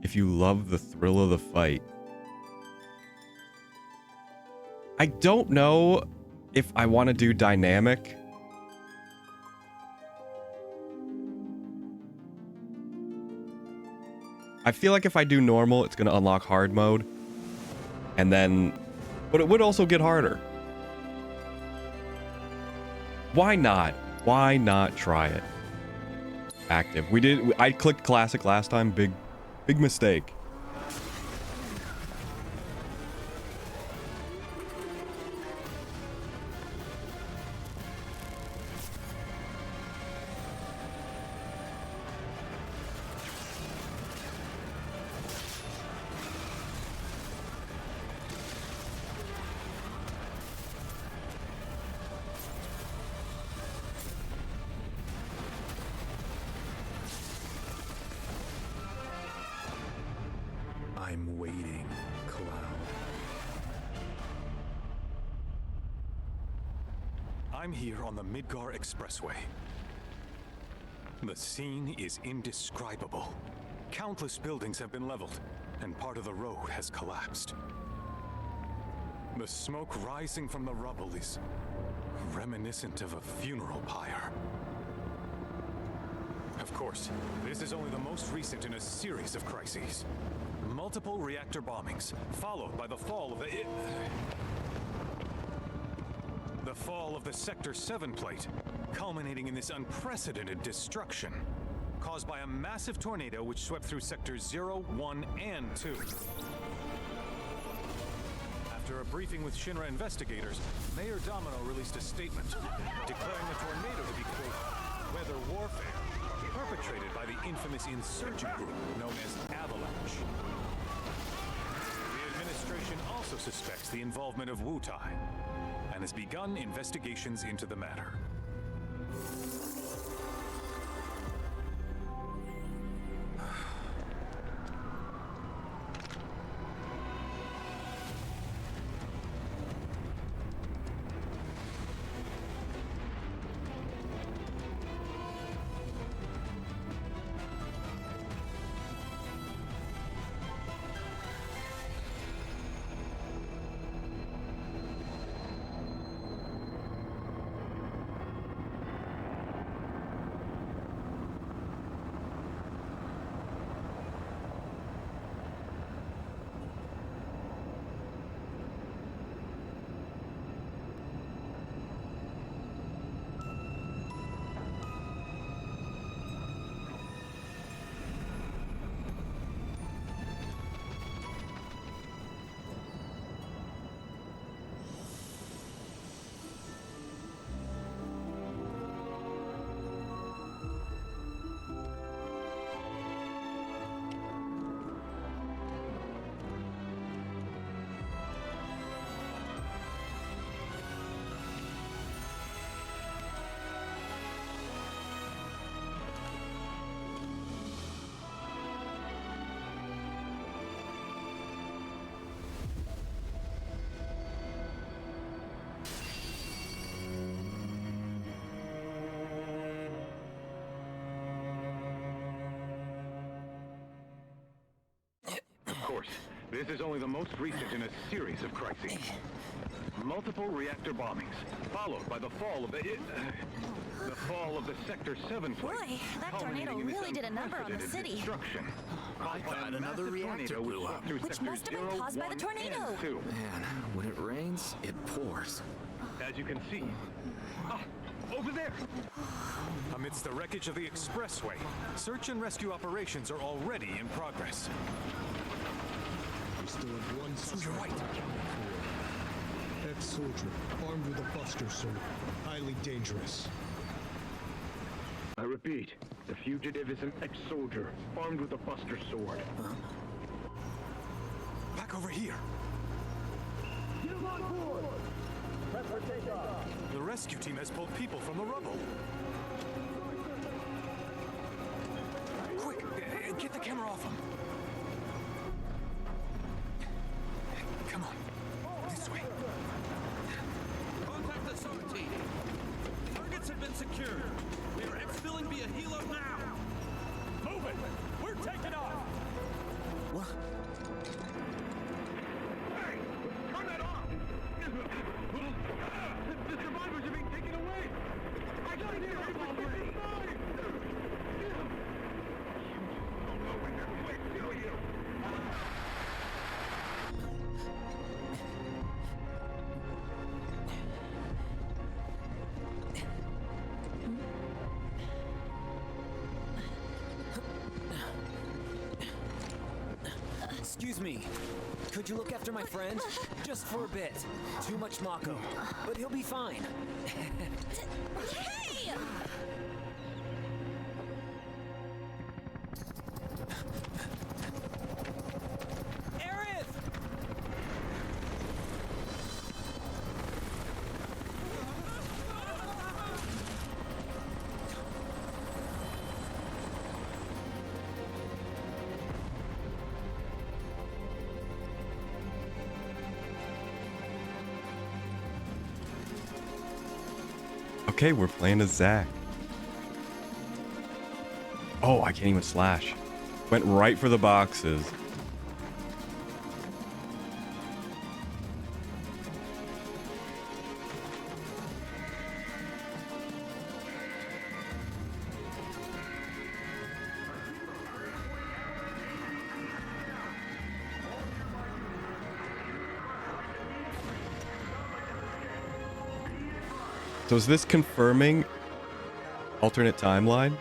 if you love the thrill of the fight. I don't know if I want to do dynamic. I feel like if I do normal, it's going to unlock hard mode. And then... But it would also get harder. Why not? Why not try it? Active. I clicked classic last time. Big mistake. I'm waiting, Cloud. I'm here on the Midgar Expressway. The scene is indescribable. Countless buildings have been leveled, and part of the road has collapsed. The smoke rising from the rubble is reminiscent of a funeral pyre. Of course, this is only the most recent in a series of crises. Multiple reactor bombings, followed by the fall of the Sector 7 plate, culminating in this unprecedented destruction, caused by a massive tornado which swept through Sectors 0, 1, and 2. After a briefing with Shinra investigators, Mayor Domino released a statement declaring the tornado to be, quote, weather warfare, perpetrated by the infamous insurgent group known as Avalanche. The administration also suspects the involvement of Wutai and has begun investigations into the matter. Of course, this is only the most recent in a series of crises. Multiple reactor bombings, followed by the fall of the Sector 7 plate. Boy, that tornado really did a number on the city. I thought another reactor blew up. Which must have been caused by the tornado. Man, when it rains, it pours. As you can see. Ah, over there! Amidst the wreckage of the expressway, search and rescue operations are already in progress. We still have one suspect. You're right. Ex-soldier, armed with a buster sword. Highly dangerous. I repeat, the fugitive is an ex-soldier, armed with a buster sword. Huh? Back over here. Get him on board! Prep for takeoff. The rescue team has pulled people from the rubble. Quick, get the camera off him. Come on, this way. Contact the SOAR team. Targets have been secured. They are exfilling via helo now. Move it! We're taking off! Excuse me. Could you look after my friend? Just for a bit. Too much Mako. But he'll be fine. Hey! Aerith! Okay, we're playing as Zack. Oh, I can't even slash. Went right for the boxes. So is this confirming alternate timeline?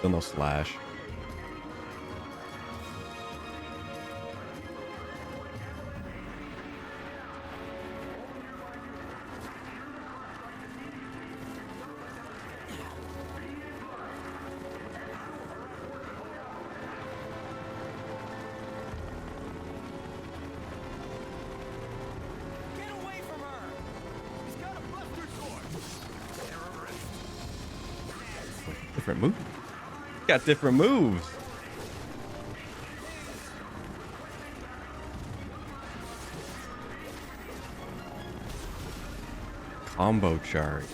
Still no slash. Get away from her! He's got a buster sword! Different move. Got different moves. Combo charge.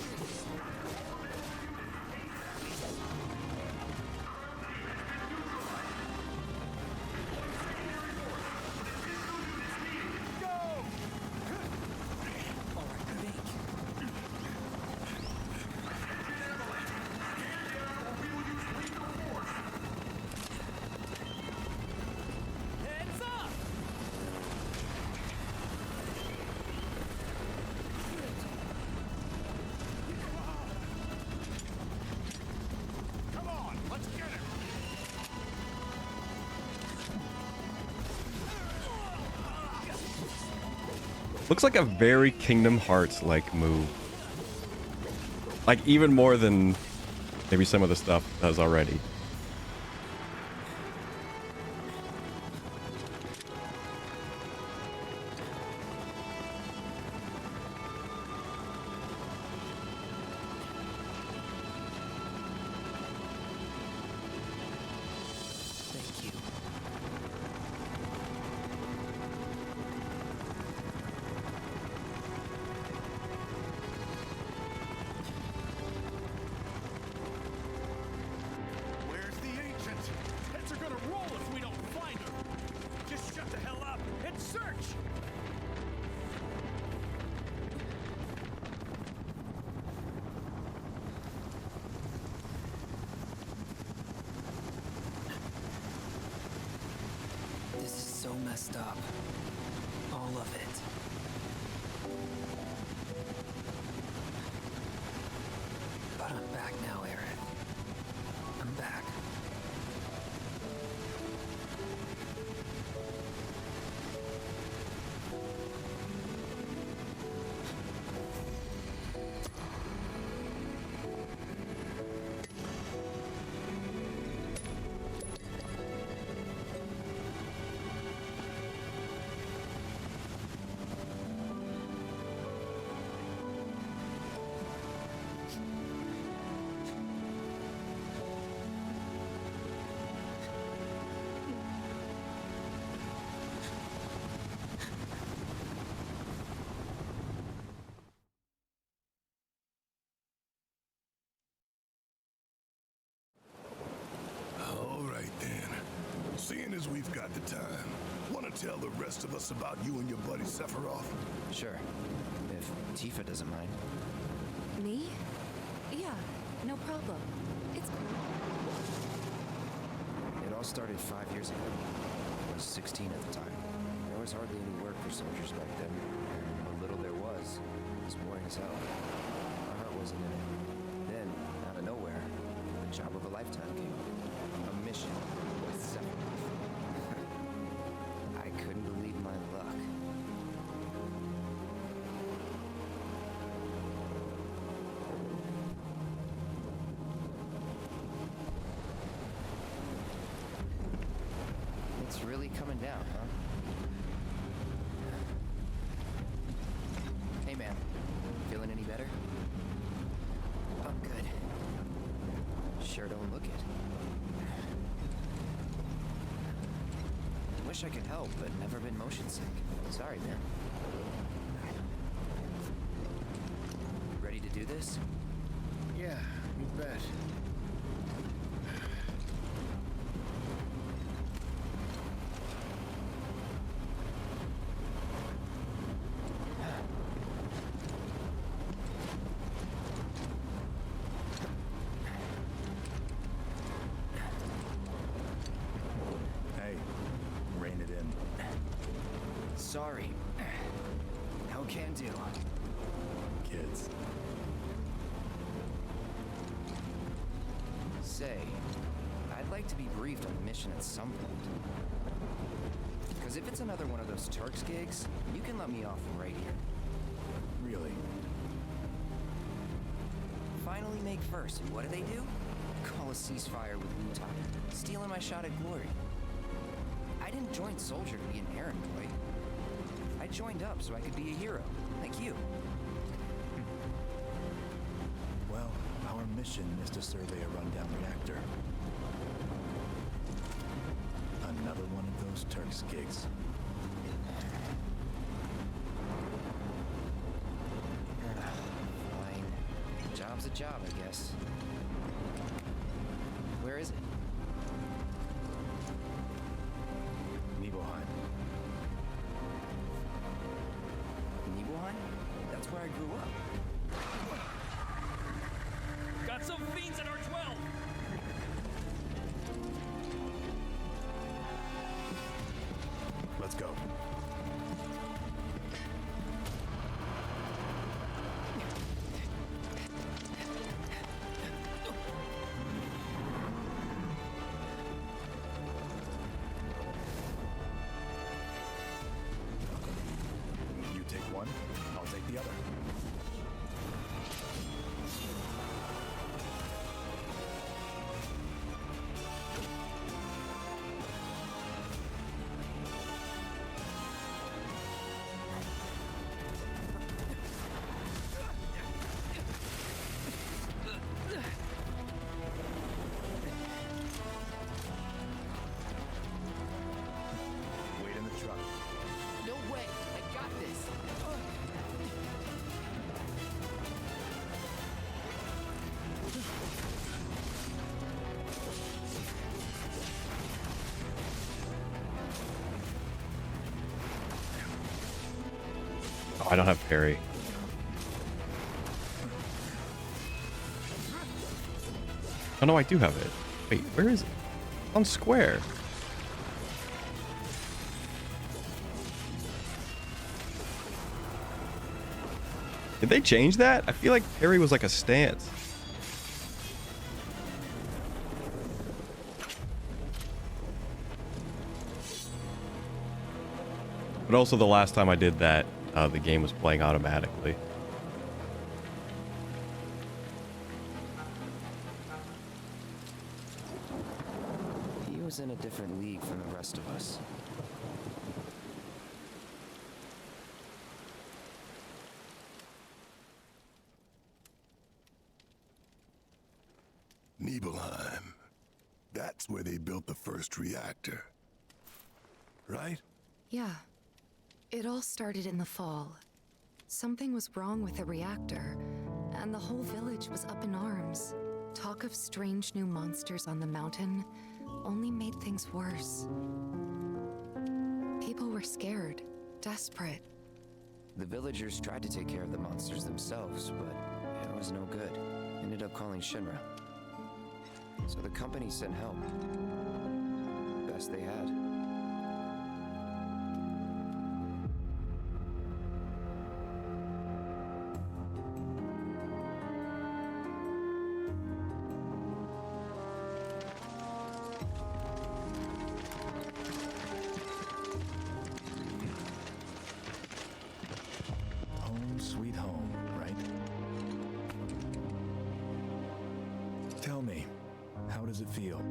Heads up! Come on, let's get him! Looks like a very Kingdom Hearts-like move. Like even more than maybe some of the stuff does already. Thank you. Where's the ancient? Heads are gonna roll if we don't find her! Just shut the hell up and search! This is so messed up. All of it. But I'm back now, Aerith. I'm back. All right then. Seeing as we've got the time, want to tell the rest of us about you and your buddy Sephiroth? Sure. If Tifa doesn't mind. Me? Yeah, no problem. It's cool. It all started 5 years ago. I was 16 at the time. There was hardly any work for soldiers back then. And what little there was boring as hell. My heart wasn't in it. Then, out of nowhere, the job of a lifetime came up. A mission mission with Sephiroth. I couldn't believe my luck. It's really coming down, huh? Hey man, feeling any better? I'm good. Sure don't look it. Wish I could help, but never been motion sick. Sorry, man. Ready to do this? Yeah, you bet. Hey, rein it in. Sorry. No can do. Kids. Say, I'd like to be briefed on the mission at some point. Because if it's another one of those Turks gigs, you can let me off right here. Really? Finally make first, and what do? Call a ceasefire with Wu-Tai, stealing my shot at glory. I didn't join Soldier to be an errand boy. I joined up so I could be a hero, like you. Well, our mission is to survey a rundown reactor. Another one of those Turks gigs. Fine. Job's a job, I guess. Where is it? Nibelheim. Nibelheim? That's where I grew up. Got some fiends at our 12! Let's go. You take one, I'll take the other. Wait in the truck. No way! I got this! Oh, I don't have parry. Oh no, I do have it. Wait, where is it? On square. Did they change that? I feel like parry was like a stance. But also the last time I did that, the game was playing automatically. He was in a different league from the rest of us. Nibelheim. That's where they built the first reactor. Right? Yeah. It all started in the fall. Something was wrong with the reactor, and the whole village was up in arms. Talk of strange new monsters on the mountain only made things worse. People were scared, desperate. The villagers tried to take care of the monsters themselves, but it was no good. Ended up calling Shinra. So the company sent help. Best they had. does it feel?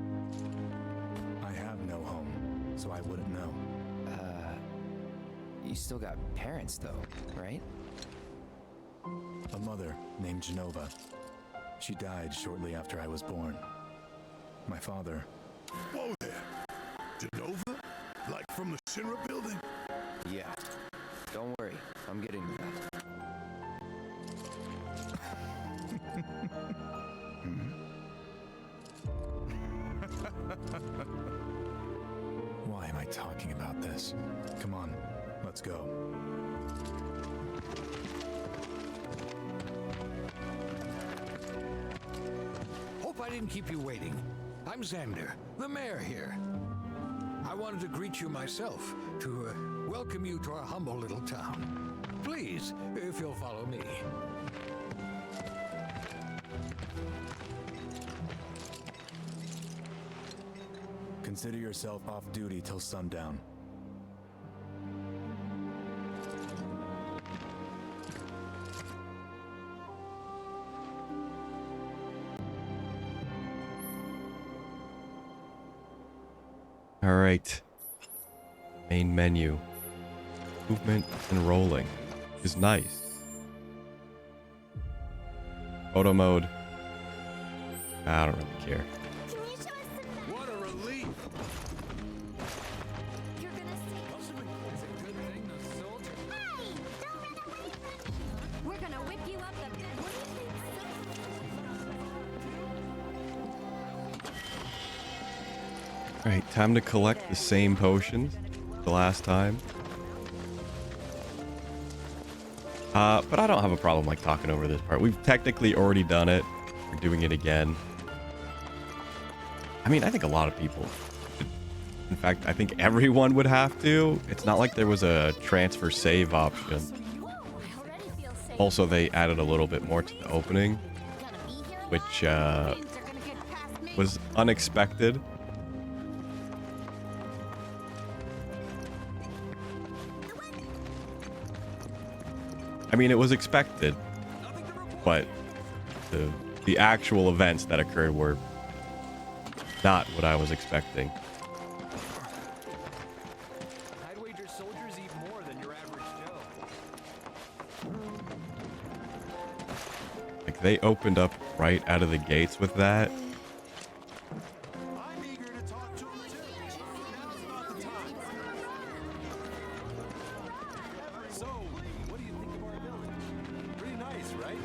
I have no home, so I wouldn't know. You still got parents though, right? A mother named Genova. She died shortly after I was born. My father... Whoa there! Genova? Like from the Shinra building? Yeah. Don't worry, I'm getting to that. Why am I talking about this? Come on, let's go. Hope I didn't keep you waiting. I'm Xander, the mayor here. I wanted to greet you myself, to welcome you to our humble little town. Please, if you'll follow me. Consider yourself off duty till sundown. All right. Main menu. Movement and rolling is nice. Photo mode. I don't really care. What a relief! You're gonna see. It's a good thing the soldier. Hey! Don't run away from me! We're gonna whip you up the good. What do you think? All right, time to collect the same potions the last time. But I don't have a problem like talking over this part. We've technically already done it. We're doing it again. I mean, I think a lot of people should. In fact, I think everyone would have to. It's not like there was a transfer save option. Also, they added a little bit more to the opening, which was unexpected. I mean, it was expected, but the actual events that occurred were not what I was expecting. I'd wager soldiers eat more than your average Joe. Like, they opened up right out of the gates with that. I'm eager to talk to him too. Now's not the time. So, what do you think of our village? Pretty nice, right?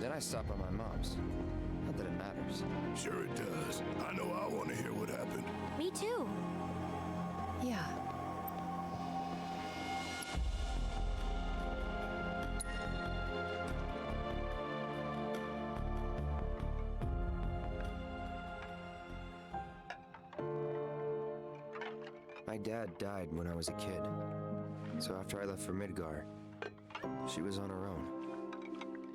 Then I stop by my mom's. Not that it matters. Sure it does. I know I want to hear what happened. Me too. Yeah. My dad died when I was a kid. So after I left for Midgar, she was on her own.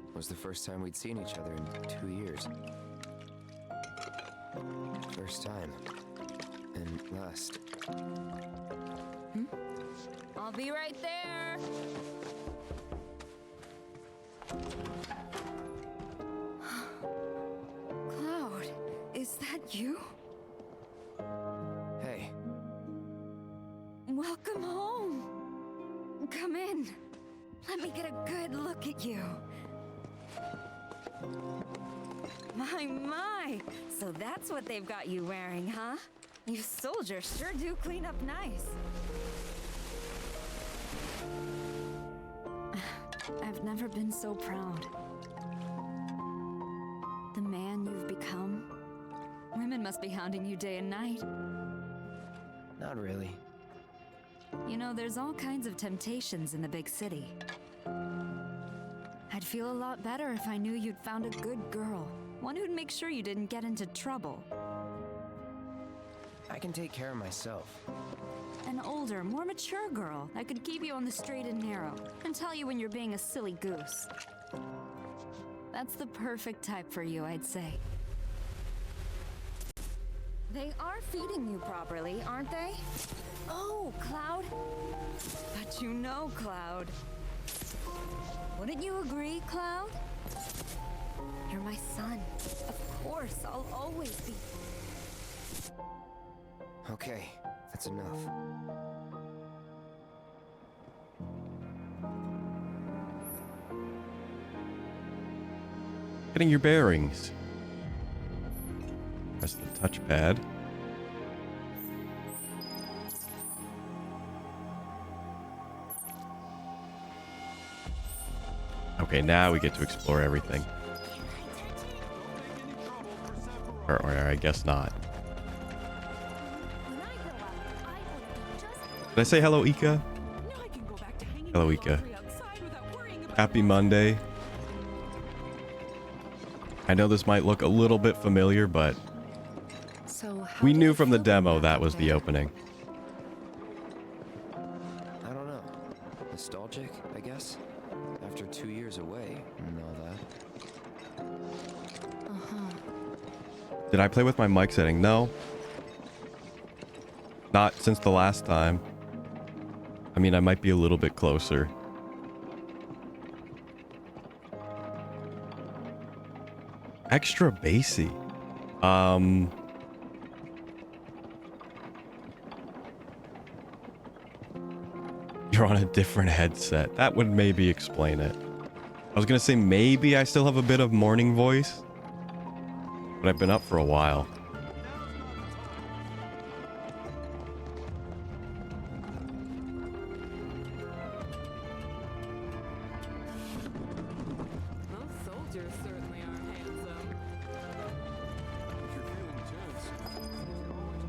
It was the first time we'd seen each other in 2 years. First time. And last. I'll be right there. Cloud, is that you? Hey, Welcome home. Come in. Let me get a good look at you. My. So that's what they've got you wearing, huh? You soldiers sure do clean up nice. I've never been so proud. The man you've become. Women must be hounding you day and night. not really. You know, there's all kinds of temptations in the big city. I'd feel a lot better if I knew you'd found a good girl. One who'd make sure you didn't get into trouble. I can take care of myself. An older, more mature girl that could keep you on the straight and narrow and tell you when you're being a silly goose. That's the perfect type for you, I'd say. They are feeding you properly, aren't they? Oh, Cloud. But you know, Cloud. Wouldn't you agree, Cloud? You're my son. Of course, I'll always be. Okay, that's enough. Getting your bearings. Press the touchpad. Okay, now we get to explore everything. Or I guess not. Did I say hello, Ika? Hello, Ika. Happy Monday. I know this might look a little bit familiar, but we knew from the demo that was the opening. I don't know. Nostalgic, I guess? After 2 years away and all that. Did I play with my mic setting? No. Not since the last time. I mean, I might be a little bit closer. Extra bassy. You're on a different headset. That would maybe explain it. I was gonna say maybe I still have a bit of morning voice, but I've been up for a while.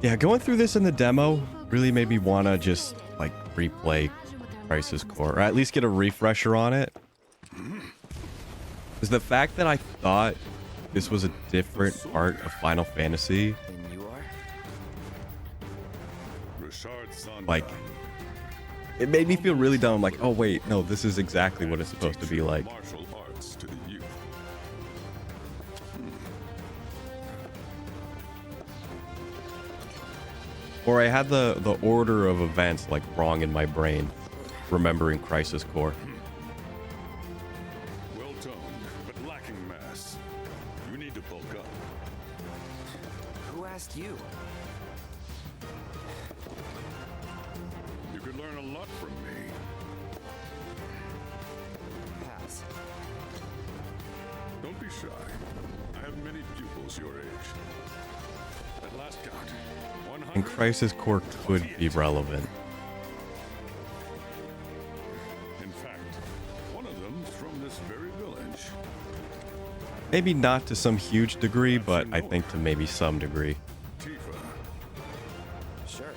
Yeah, going through this in the demo really made me want to just, like, replay Crisis Core, or at least get a refresher on it. Is the fact that I thought this was a different part of Final Fantasy. And you are? Like, it made me feel really dumb. Like, oh wait, no, this is exactly what it's supposed to be like. Or I had the order of events like wrong in my brain, remembering Crisis Core. Well toned, but lacking mass. You need to bulk up. Who asked you? You could learn a lot from me. Pass. Don't be shy. I have many pupils your age. At last count, 100. And Crisis Core could be relevant. In fact, one of them's from this very village. Maybe not to some huge degree, but I think to maybe some degree. Tifa, Sure.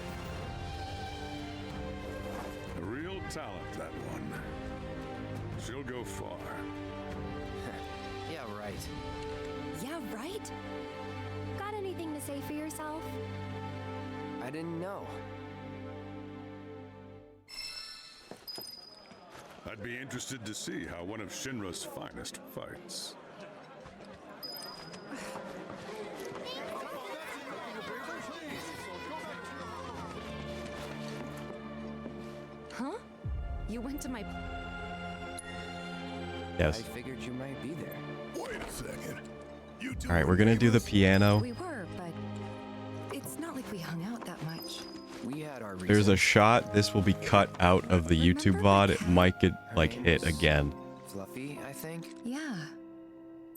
a real talent, that one. She'll go far. Yeah, right. Yeah, right? Got anything to say for yourself? I didn't know. I'd be interested to see how one of Shinra's finest fights. Huh? You went to my... Yes. I figured you might be there. Wait a second. You two All right, we're gonna do the piano. We were, but it's not like we hung out that much. We had our reasons. There's a shot. This will be cut out of the YouTube VOD. It might get like hit again. Fluffy, I think. Yeah.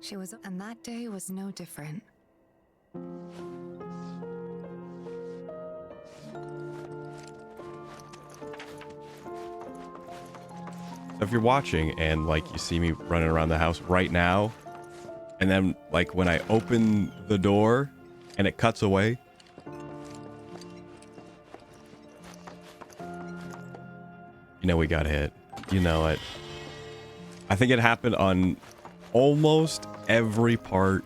She was... And that day was no different. So if you're watching and like you see me running around the house right now, and then like when I open the door and it cuts away, you know we got hit. You know it. I think it happened on almost every part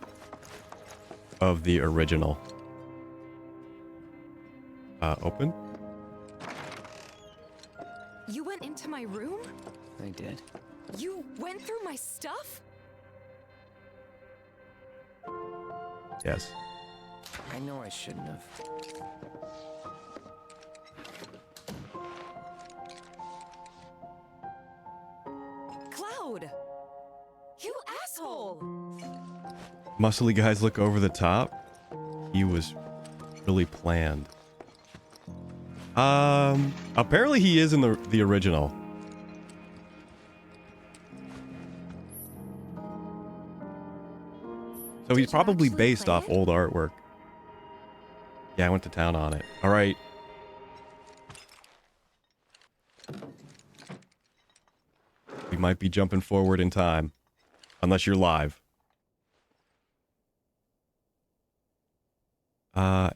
of the original. Open? You went into my room? I did. You went through my stuff? Yes. I know I shouldn't have. Cloud! You asshole! muscly guys look over the top. He was really planned. Apparently he is in the original. So he's probably based off old artwork. Yeah, I went to town on it. All right. We might be jumping forward in time. Unless you're live.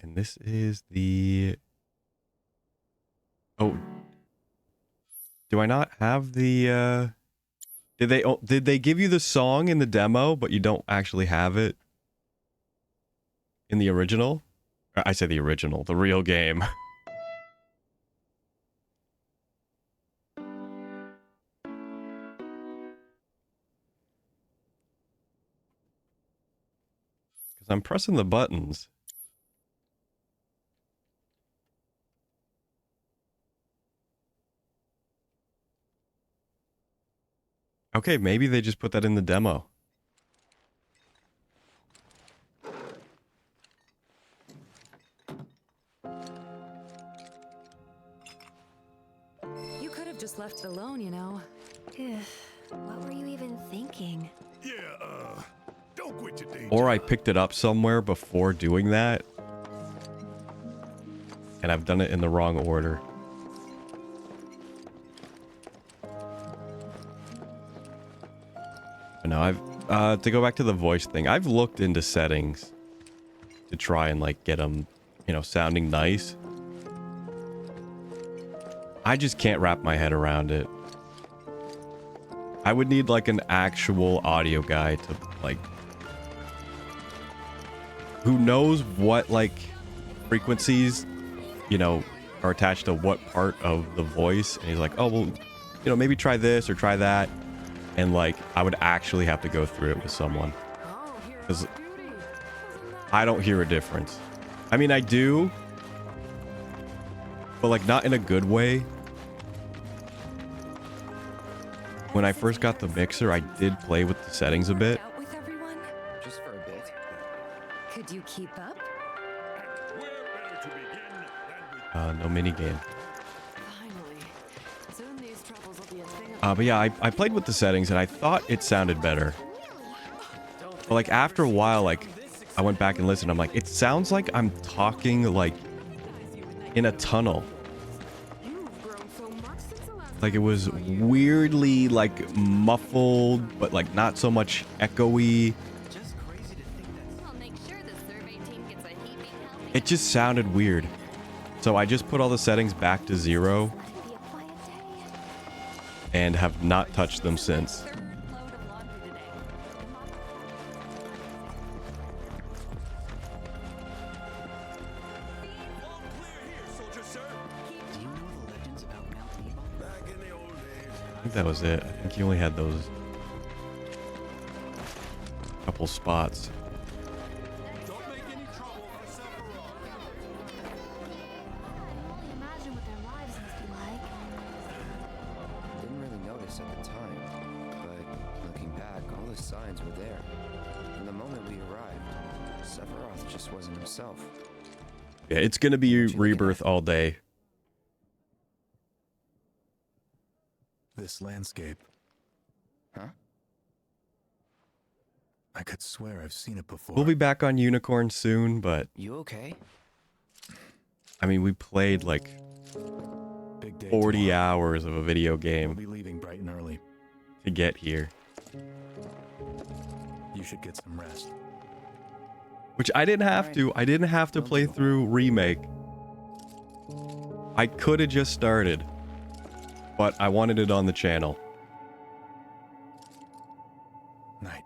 And this is the... Oh. Do I not have the, Did they give you the song in the demo, but you don't actually have it in the original? I say the original, the real game. Because I'm pressing the buttons. Okay, maybe they just put that in the demo. You could have just left it alone, you know. What were you even thinking? Yeah, don't quit your day Or I picked it up somewhere before doing that. And I've done it in the wrong order. No, I've, to go back to the voice thing, I've looked into settings to try and, like, get them, you know, sounding nice. I just can't wrap my head around it. I would need, like, an actual audio guy to, like, who knows what, like, frequencies, you know, are attached to what part of the voice. And he's like, oh, well, you know, maybe try this or try that. And, like, I would actually have to go through it with someone. Because I don't hear a difference. I mean, I do. But, like, not in a good way. When I first got the mixer, I did play with the settings a bit. Out with everyone? Just for a bit. Could you keep up? No minigame. Finally. Soon these troubles will be a thing of But yeah, I played with the settings and I thought it sounded better. But like after a while, like I went back and listened. I'm like, it sounds like I'm talking like in a tunnel. Like it was weirdly like muffled, but like not so much echoey. It just sounded weird. So I just put all the settings back to 0 and have not touched them since. I think that was it. I think he only had those couple spots. Didn't really notice at the time, but looking back, all the signs were there. And the moment we arrived, Sephiroth just wasn't himself. Yeah, it's gonna be Rebirth all day. This landscape. Huh? I could swear I've seen it before. We'll be back on Unicorn soon, but You okay? I mean, we played like Big day 40 tomorrow. hours of a video We'll game be leaving bright and early. to get here. You should get some rest. Which I didn't have to. I didn't have to play through Remake. I could have just started. But I wanted it on the channel. Night.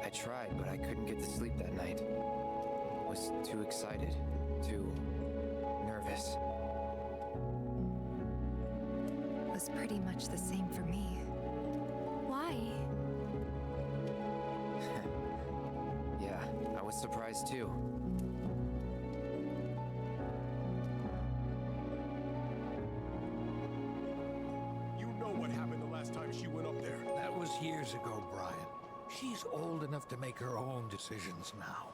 I tried, but I couldn't get to sleep that night. Was too excited, too nervous. was pretty much the same for me. Why? Yeah, I was surprised too. she went up there. That was years ago, Brian. She's old enough to make her own decisions now.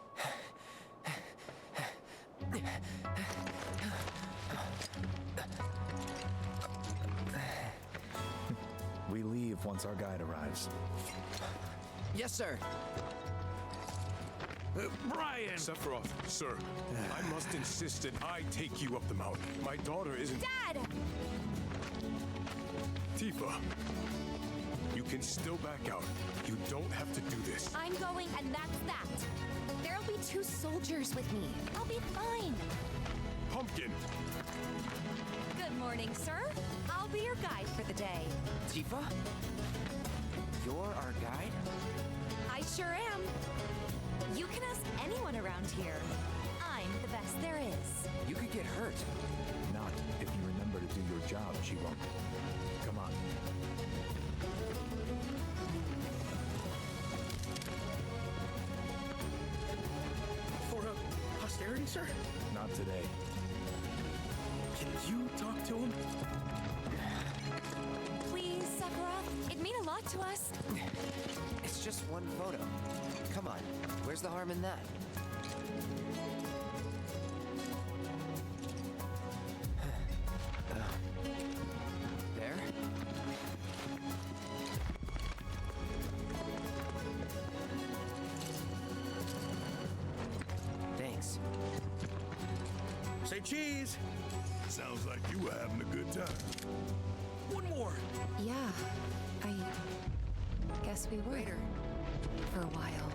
We leave once our guide arrives. Yes, sir. Brian! Sephiroth, sir, I must insist that I take you up the mountain. My daughter isn't... Dad! Tifa, you can still back out. You don't have to do this. I'm going, and that's that. There'll be 2 soldiers with me. I'll be fine. Pumpkin! Good morning, sir. I'll be your guide for the day. Tifa? You're our guide? I sure am. You can ask anyone around here. I'm the best there is. You could get hurt. Not if you remember to do your job, she won't. Come on. For posterity, sir? Not today. Can you talk to him? Please, Sephiroth. It'd mean a lot to us. It's just one photo. Come on, where's the harm in that? There? Thanks. Say cheese! Sounds like you were having a good time. One more! Yeah, I guess we were. Later. For a while.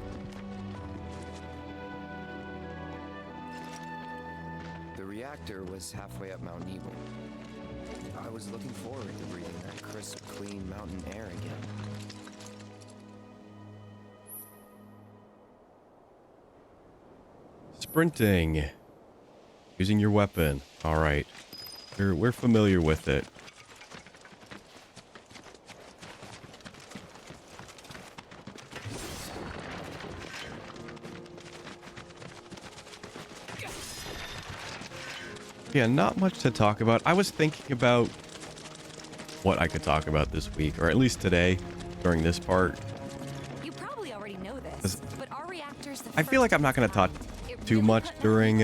The reactor was halfway up Mount Evil. I was looking forward to breathing that crisp, clean mountain air again. Sprinting. Using your weapon. All right. We're familiar with it. Yeah, not much to talk about. I was thinking about what I could talk about this week, or at least today, during this part. You probably already know this, but our reactor's the I feel like I'm not going to talk too much during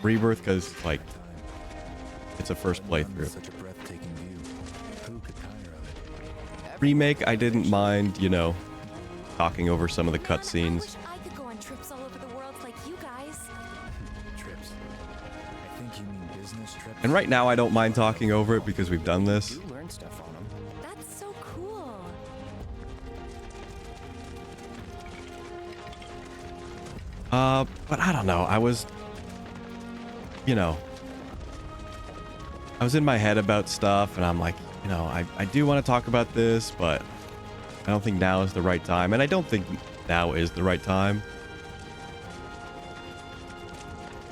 Rebirth, because, like, it's a first playthrough. Such a breathtaking view. Who could tire of it? Remake, I didn't mind, you know, talking over some of the cutscenes. I could go on trips all over the world like you guys. Trips. I think you mean business trips. And right now, I don't mind talking over it because we've done this. You learned stuff on them. That's so cool. But I don't know. I was, you know, I was in my head about stuff, and I'm like, you know, I do want to talk about this, but I don't think now is the right time. And I don't think now is the right time.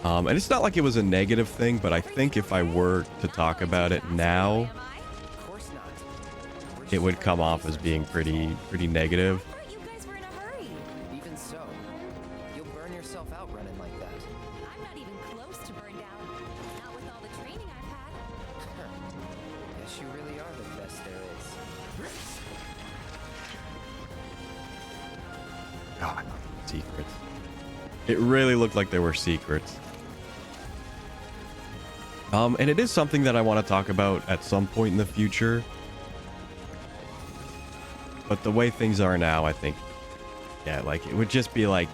And it's not like it was a negative thing, but I think if I were to talk about it now, Of course not. it would come off as being pretty negative. I thought you guys were in a hurry. Even so, you'll burn yourself out running like that. I'm not even close to burned out. Not with all the training I've had. Guess you really are the best there is. God, secrets. It really looked like there were secrets. And it is something that I want to talk about at some point in the future. But the way things are now, I think, yeah, like, it would just be like,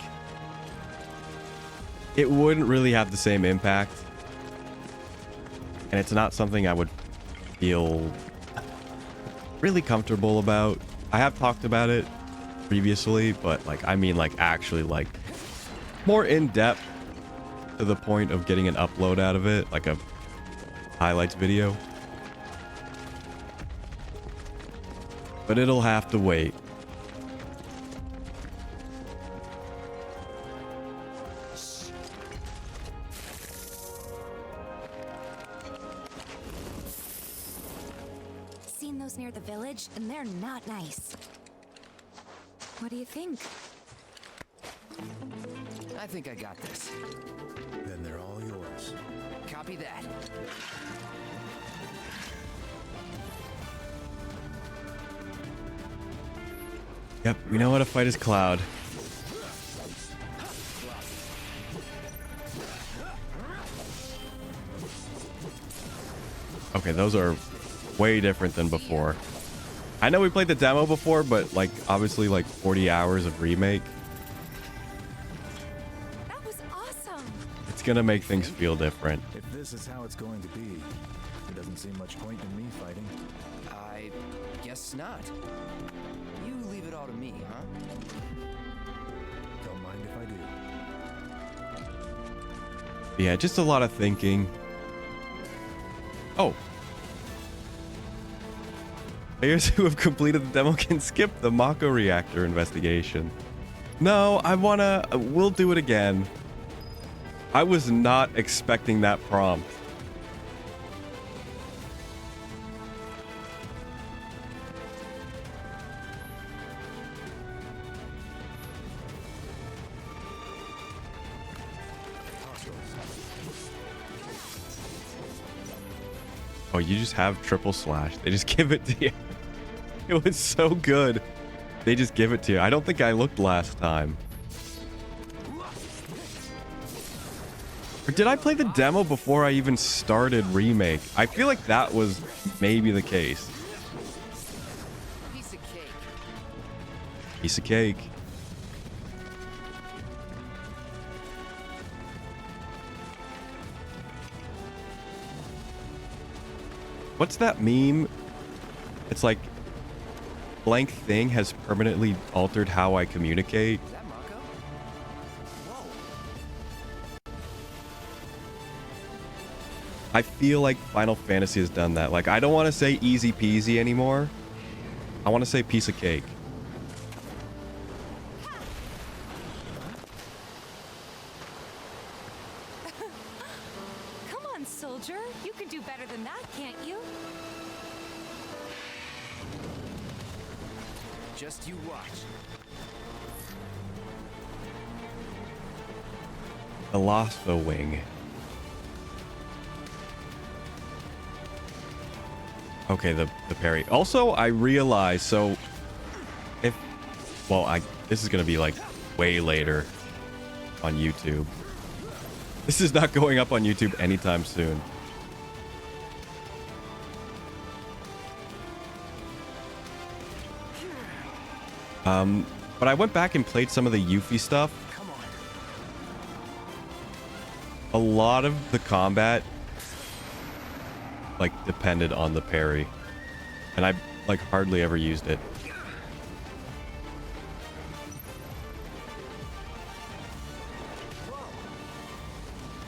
it wouldn't really have the same impact. And it's not something I would feel really comfortable about. I have talked about it previously, but, like, I mean, like, actually, like, more in-depth to the point of getting an upload out of it, like a highlights video. But it'll have to wait. Seen those near the village, and they're not nice. What do you think? I think I got this. Then they're all yours. Copy that. Yep, we know how to fight as Cloud. Okay, those are way different than before. I know we played the demo before, but like obviously like 40 hours of remake. That was awesome. It's gonna make things feel different. If this is how it's going to be, there doesn't seem much point in me fighting. I guess not. You leave it all to me, huh? Don't mind if I do. Yeah, just a lot of thinking. Oh. Players who have completed the demo can skip the Mako reactor investigation. No, we'll do it again. I was not expecting that prompt. Oh, you just have triple slash. They just give it to you. It was so good. They just give it to you. I don't think I looked last time. Or did I play the demo before I even started Remake? I feel like that was maybe the case. Piece of cake. Piece of cake. What's that meme? It's like blank thing has permanently altered how I communicate. Is that Mako? Whoa. I feel like Final Fantasy has done that. Like, I don't want to say easy peasy anymore. I want to say piece of cake. Come on, soldier. You can do better than that, can't you? Just you watch. The Lospo Wing. Okay, the parry. Also, I realized, so if, well, this is gonna be like way later on YouTube. This is not going up on YouTube anytime soon. But I went back and played some of the Yuffie stuff. A lot of the combat like depended on the parry, and I like hardly ever used it.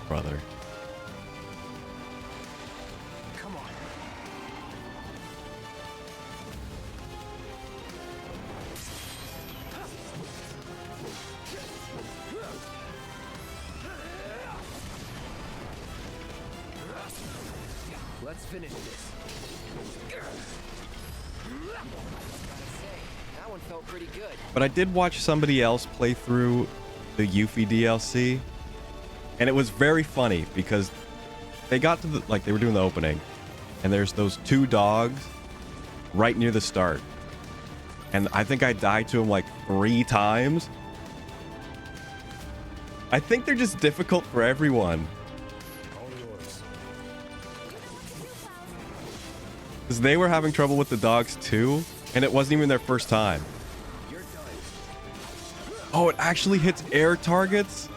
Brother. Come on. Let's finish this. That one felt pretty good. But I did watch somebody else play through the Yuffie DLC, and it was very funny because they got to the, like, they were doing the opening, and there's those two dogs right near the start. And I think I died to them like 3 times. I think they're just difficult for everyone. Because they were having trouble with the dogs too, and it wasn't even their first time. Oh, it actually hits air targets?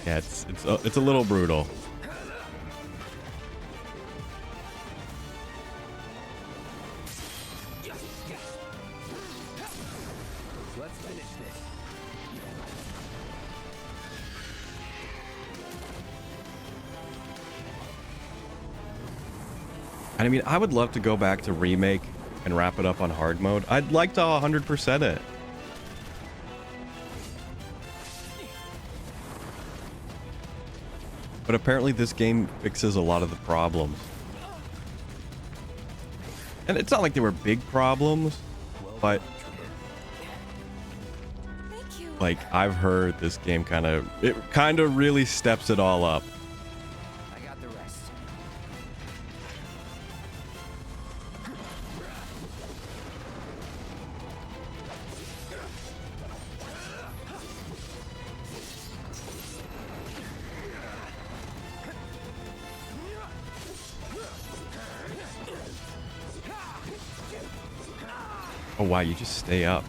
Yeah, it's a little brutal. Let's finish this. And I mean, I would love to go back to Remake and wrap it up on hard mode. I'd like to 100% it. But apparently this game fixes a lot of the problems. And it's not like they were big problems, but Thank you. like I've heard this game kind of really steps it all up. I got the rest. Oh wow, you just stay up.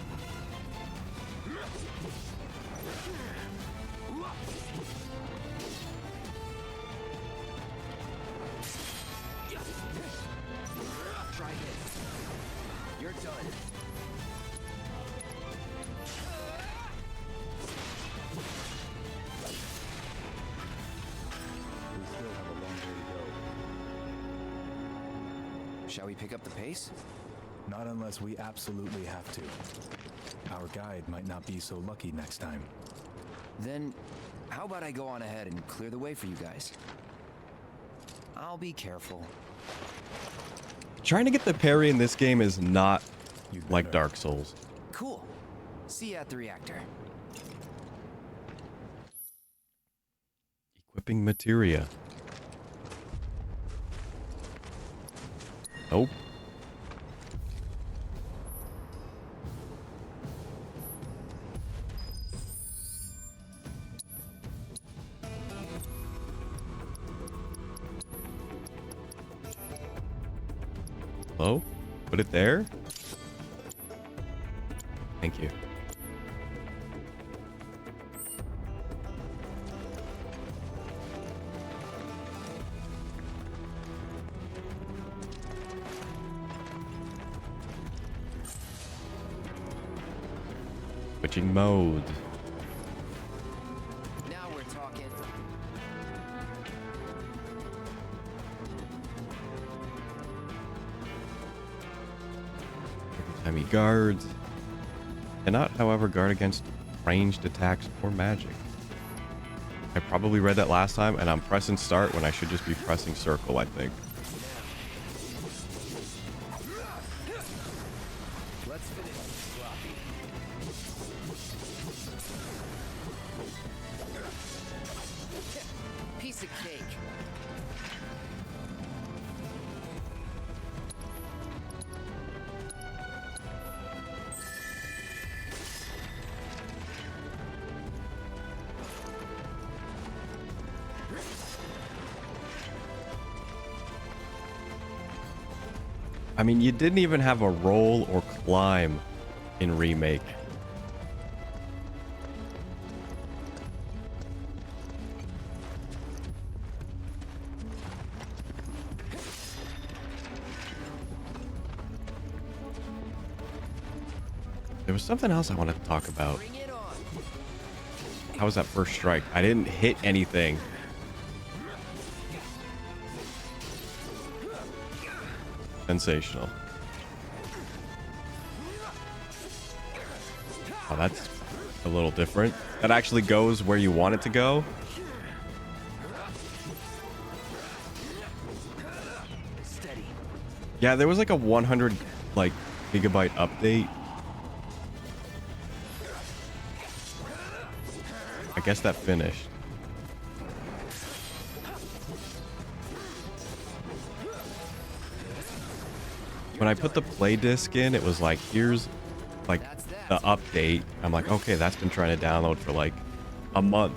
Try this. You're done. We still have a long way to go. Shall we pick up the pace? Not unless we absolutely have to. Our guide might not be so lucky next time. Then, how about I go on ahead and clear the way for you guys? I'll be careful. Trying to get the parry in this game is not like Dark Souls. Cool. See you at the reactor. Equipping materia. Nope. Hello? Put it there? Thank you. Switching mode. Now we're talking. Every time he guards. Cannot, however, guard against ranged attacks or magic. I probably read that last time, and I'm pressing start when I should just be pressing circle, I think. Let's finish this sloppy. Piece of cake. I mean, you didn't even have a roll or climb in Remake. There was something else I wanted to talk about. How was that first strike? I didn't hit anything. Sensational. Oh, that's a little different. That actually goes where you want it to go. Steady. Yeah, there was like a 100 gigabyte update. I guess that finished. When I put the play disc in, it was like, here's like the update. I'm like, okay, that's been trying to download for like a month.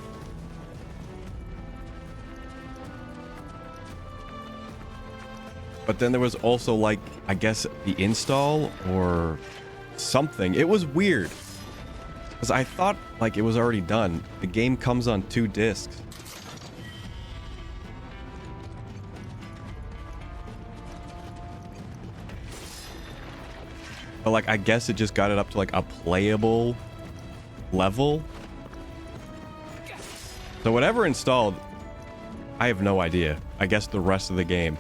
But then there was also like, I guess the install or something. It was weird. Because I thought like it was already done. The game comes on 2 discs. But like, I guess it just got it up to like a playable level. So whatever installed, I have no idea. I guess the rest of the game.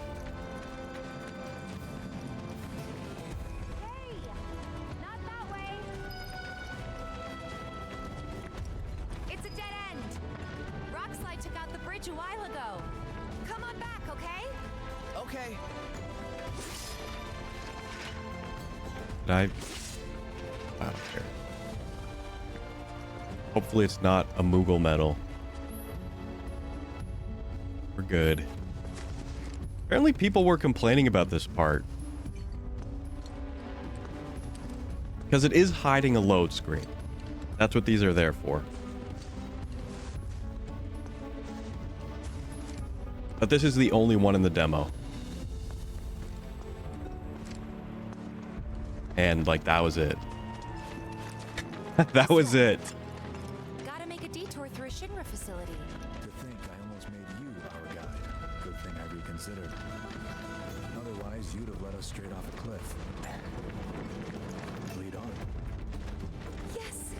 Not that way. It's a dead end. Rockslide took out the bridge a while ago. Come on back, okay? Okay. I don't care. Hopefully it's not a Moogle medal. We're good. Apparently people were complaining about this part. Because it is hiding a load screen. That's what these are there for. But this is the only one in the demo. And, like, that was it. That was it. Gotta make a detour through a Shinra facility. To think I almost made you our guide. Good thing I reconsidered. Otherwise, you'd have let us straight off a cliff. Lead on. Yes.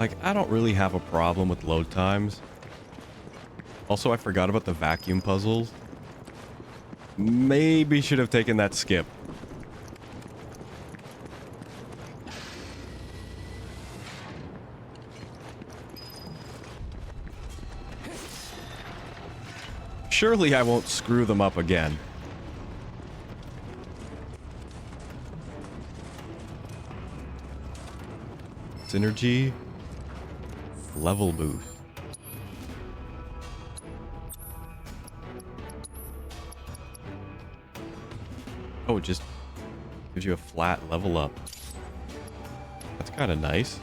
Like, I don't really have a problem with load times. Also, I forgot about the vacuum puzzles. Maybe should have taken that skip. Surely I won't screw them up again. Synergy. Level boost. Oh, it just gives you a flat level up. That's kind of nice.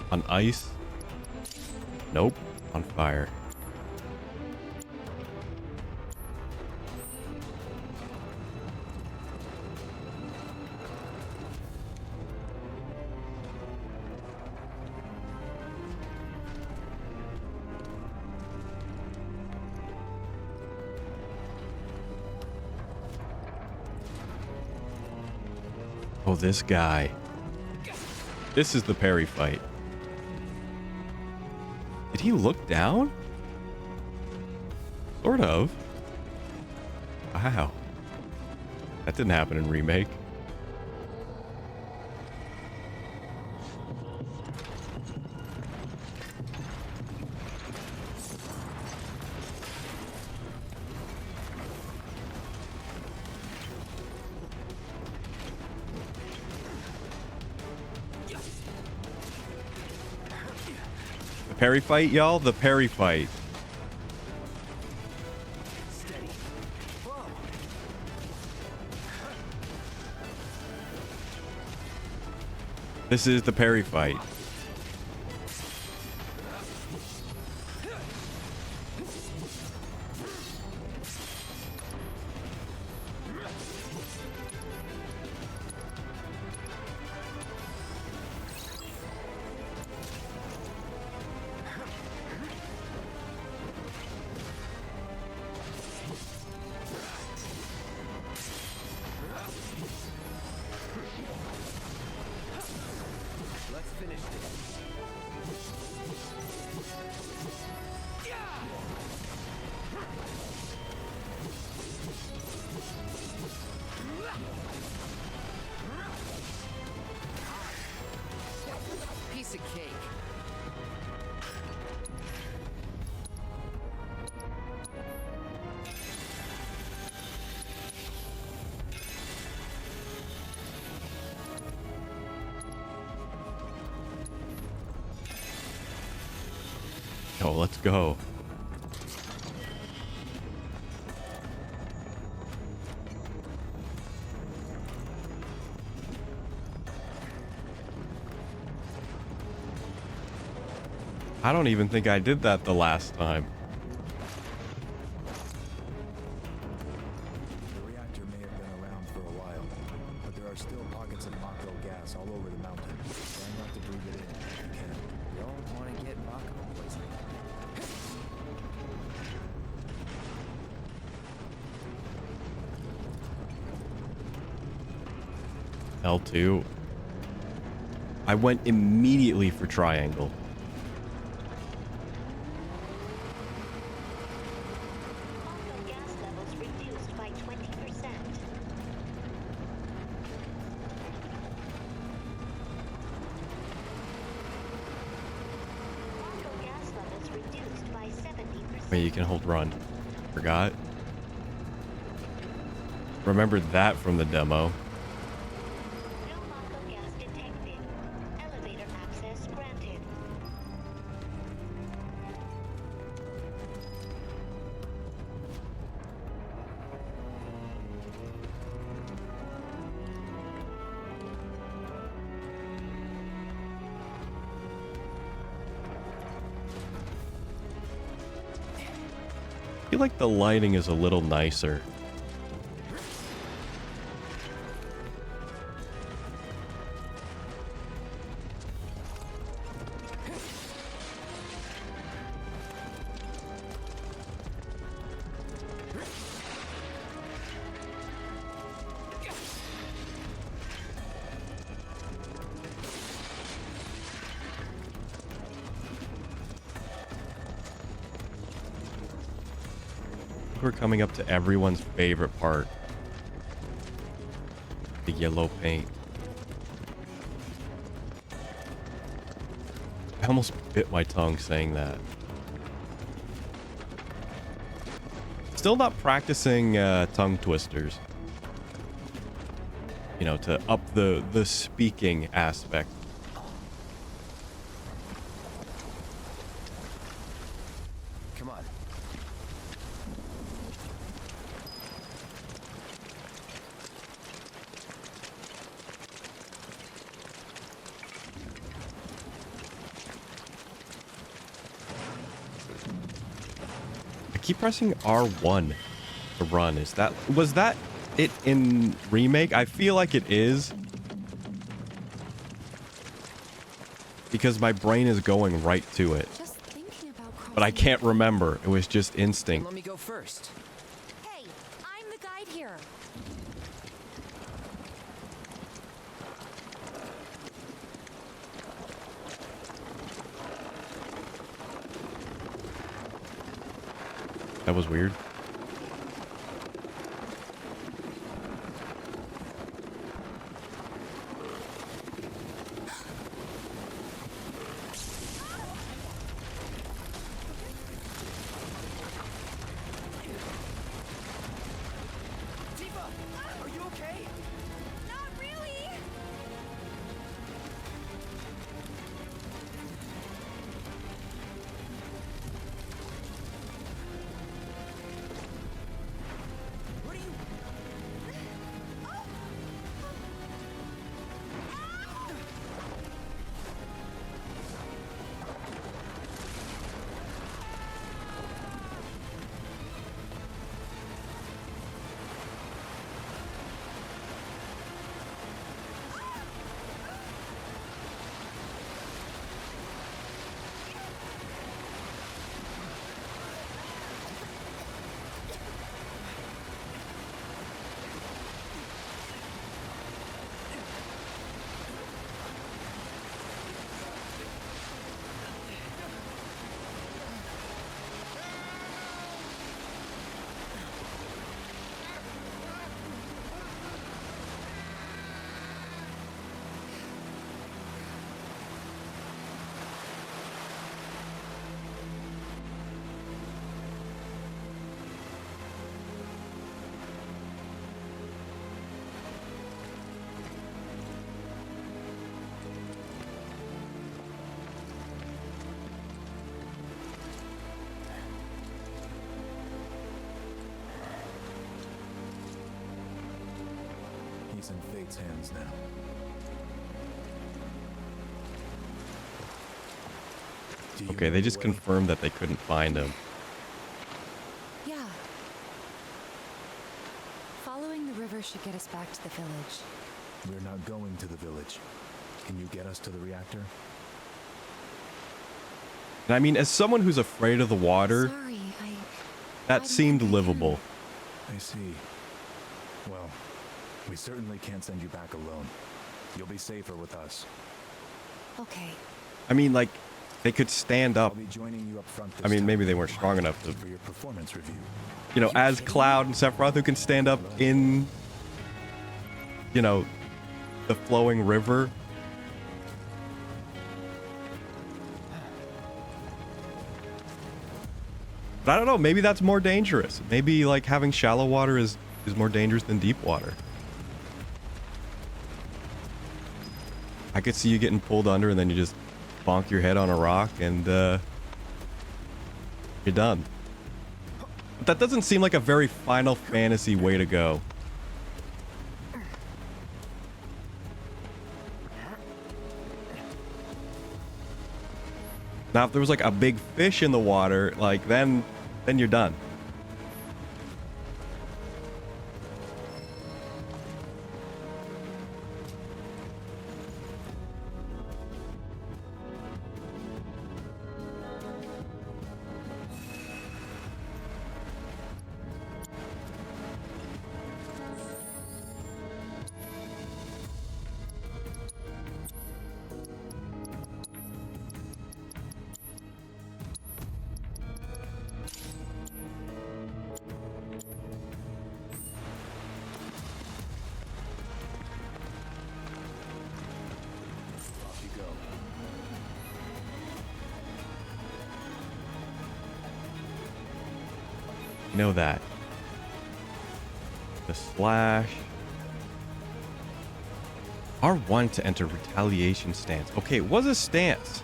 On ice? Nope. On fire. Oh, this guy. This is the parry fight. Did he look down? Sort of. Wow. That didn't happen in Remake. Parry fight, y'all. The parry fight. This is the parry fight. Piece of cake. Oh, let's go. I don't even think I did that the last time. The reactor may have been around for a while, but there are still pockets of Mako gas all over the mountain. Try not to breathe it in if you can. Don't want to get Mako poisoning. L2. I went immediately for triangle. Gas levels reduced by 20%. Gas levels reduced by 70%. Wait, you can hold run. Forgot. Remembered that from the demo. No Mako gas detected. Elevator access granted. I feel like the lighting is a little nicer. We're coming up to everyone's favorite part. The yellow paint. I almost bit my tongue saying that. Still not practicing tongue twisters. You know, to up the speaking aspect. Come on. I keep pressing R1 to run. Was that it in remake? I feel like it is. Because my brain is going right to it. Just thinking about But I can't remember. It was just instinct. Let me go first. Hey, I'm the guide here. That was weird. Are you okay? Not really. What are you? He's in fate's hands now. Do you Okay, know they the just way? confirmed that they couldn't find him. Yeah. Following the river should get us back to the village. We're not going to the village. Can you get us to the reactor? And I mean, as someone who's afraid of the water, Sorry, that seemed livable. I see. Well, we certainly can't send you back alone. You'll be safer with us. Okay. I mean, like, they could stand up. I'll be joining you up front I this mean, time maybe they weren't strong enough to, for your performance review. you know, as Cloud and Sephiroth, who can stand up in, you know, the flowing river. But I don't know, maybe that's more dangerous. Maybe, like, having shallow water is is more dangerous than deep water. I could see you getting pulled under and then you just bonk your head on a rock and you're done. But that doesn't seem like a very Final Fantasy way to go. Now, if there was like a big fish in the water, like then you're done. You know that. The slash. R1 to enter retaliation stance. Okay, it was a stance.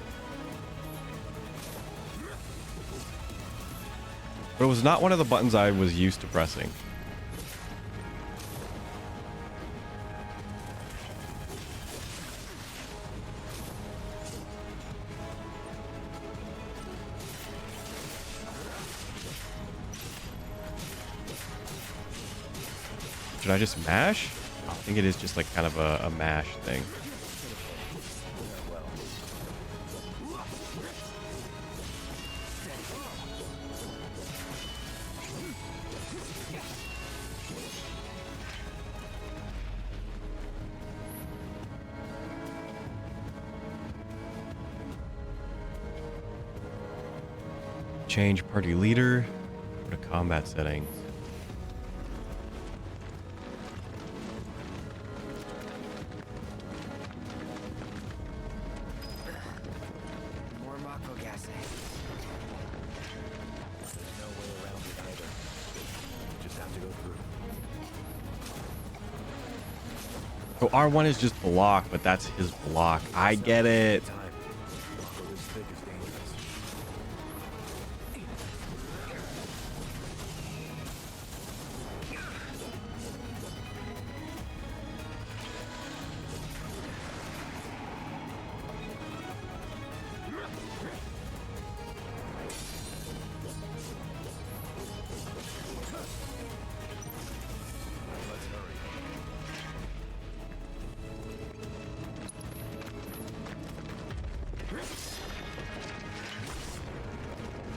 But it was not one of the buttons I was used to pressing. Should I just mash? I think it is just like kind of a mash thing. Change party leader. Go to combat settings. So R1 is just block, but that's his block. I get it.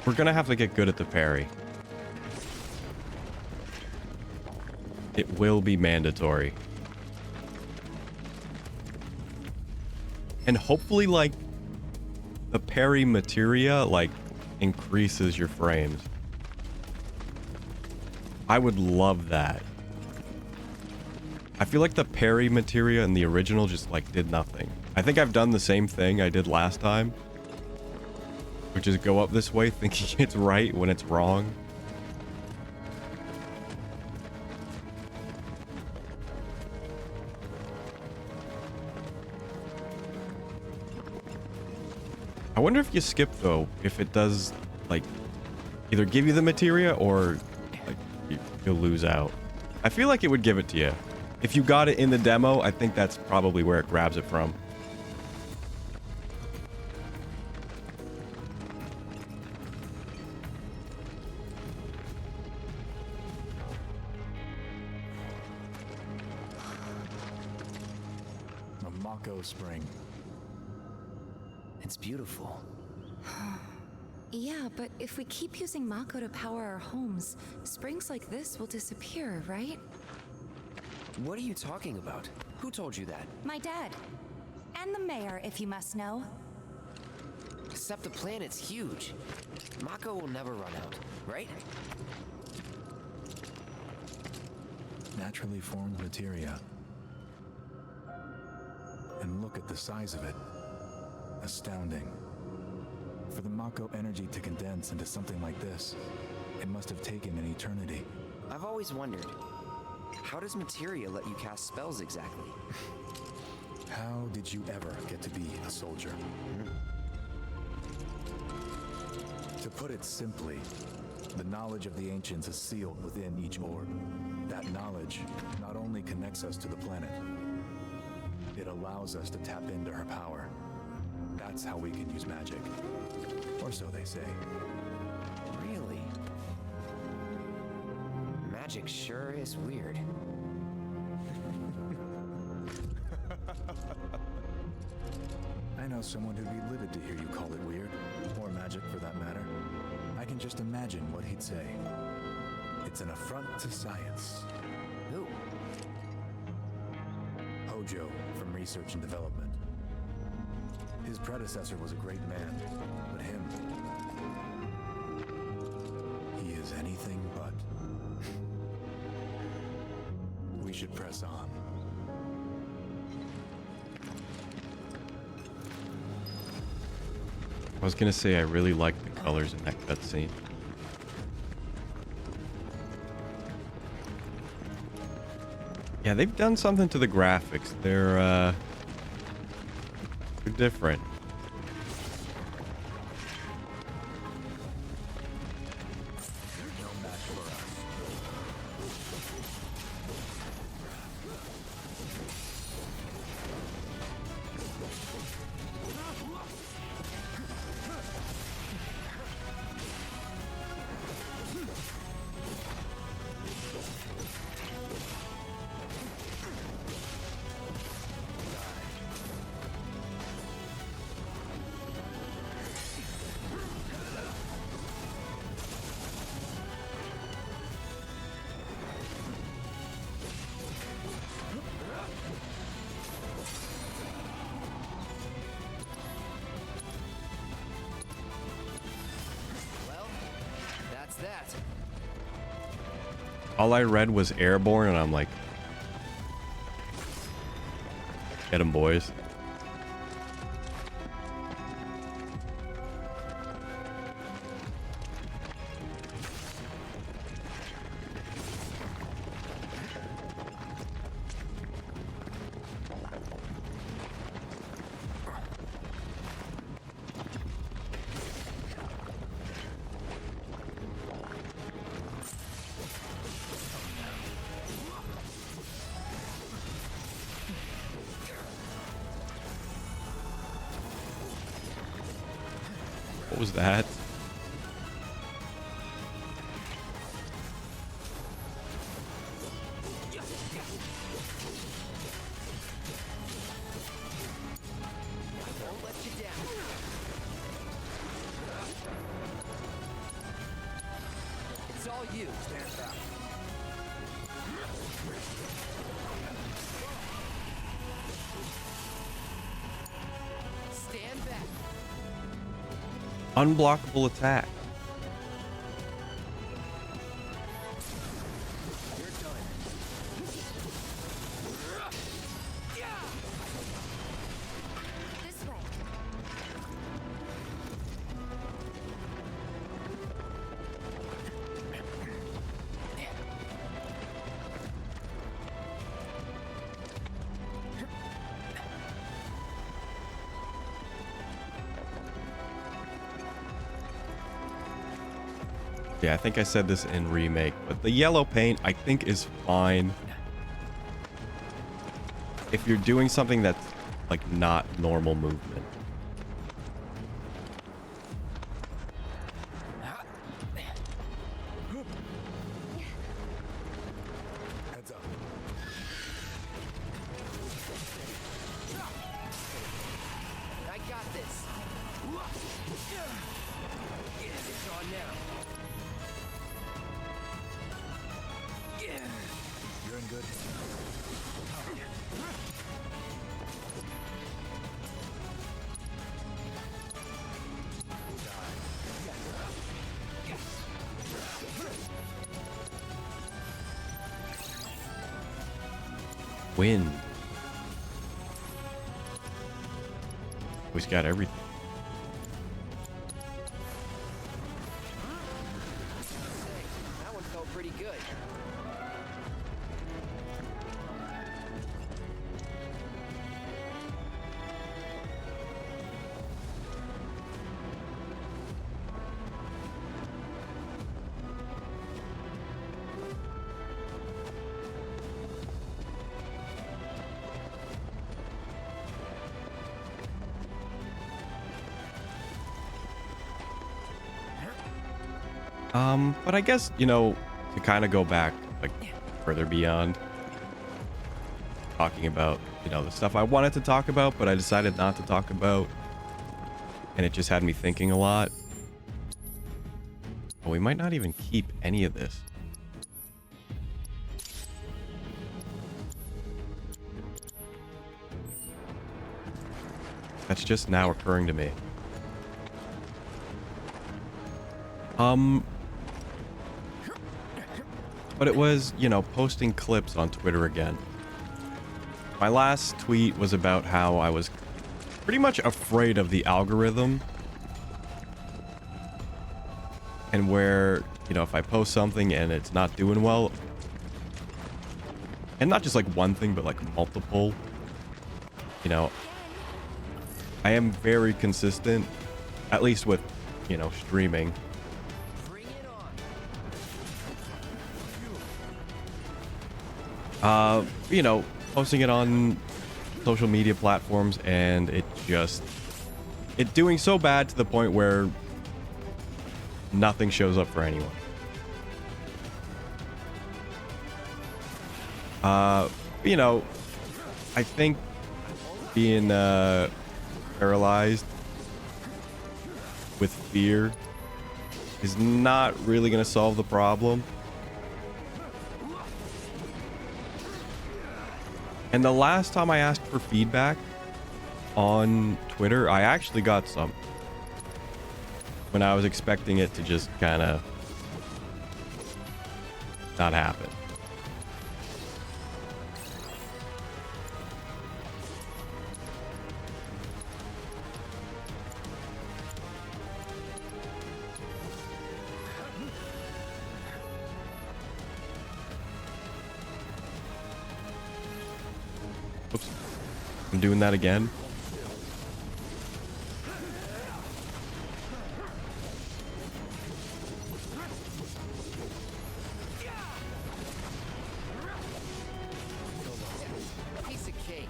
We're gonna have to get good at the parry. It will be mandatory. And hopefully, like, the parry materia, like, increases your frames. I would love that. I feel like the parry materia in the original just, like, did nothing. I think I've done the same thing I did last time. Which is go up this way thinking it's right when it's wrong. I wonder if you skip though, if it does like either give you the materia or like you'll lose out. I feel like it would give it to you. If you got it in the demo, I think that's probably where it grabs it from. Spring. It's beautiful. Yeah, but if we keep using Mako to power our homes, springs like this will disappear, right? What are you talking about? Who told you that? My dad. And the mayor, if you must know. Except the planet's huge. Mako will never run out, right? Naturally formed materia. And look at the size of it. Astounding. For the Mako energy to condense into something like this, it must have taken an eternity. I've always wondered, How does materia let you cast spells exactly? How did you ever get to be a soldier? To put it simply, the knowledge of the ancients is sealed within each orb. That knowledge not only connects us to the planet, it allows us to tap into her power. That's how we can use magic. Or so they say. Really? Magic sure is weird. I know someone who'd be livid to hear you call it weird, or magic for that matter. I can just imagine what he'd say. It's an affront to science. Who? Hojo from Research and Development. His predecessor was a great man, but him, he is anything but. We should press on. I was gonna say I really like the colors in that cutscene. Yeah, they've done something to the graphics. They're different. That. All I read was airborne, and I'm like, get 'em, boys. What was that? Won't let you down. It's all you. Stand back. Stand back. Unblockable attack. You're done. This way. Yeah, I think I said this in Remake, but the yellow paint I think is fine if you're doing something that's like not normal movement. Heads up. I got this. It's on now. You're in good. Wind. We've got everything. That one felt pretty good. But I guess, you know, to kind of go back, like, further beyond talking about, you know, the stuff I wanted to talk about, but I decided not to talk about, and it just had me thinking a lot. Well, we might not even keep any of this. That's just now occurring to me. But it was, you know, posting clips on Twitter again. My last tweet was about how I was pretty much afraid of the algorithm. And where, you know, if I post something and it's not doing well, and not just like one thing, but like multiple, you know, I am very consistent, at least with, you know, streaming. You know, posting it on social media platforms, and it doing so bad to the point where nothing shows up for anyone. You know, I think being paralyzed with fear is not really going to solve the problem. And the last time I asked for feedback on Twitter, I actually got some. When I was expecting it to just kind of not happen. Oops. I'm doing that again. Piece of cake.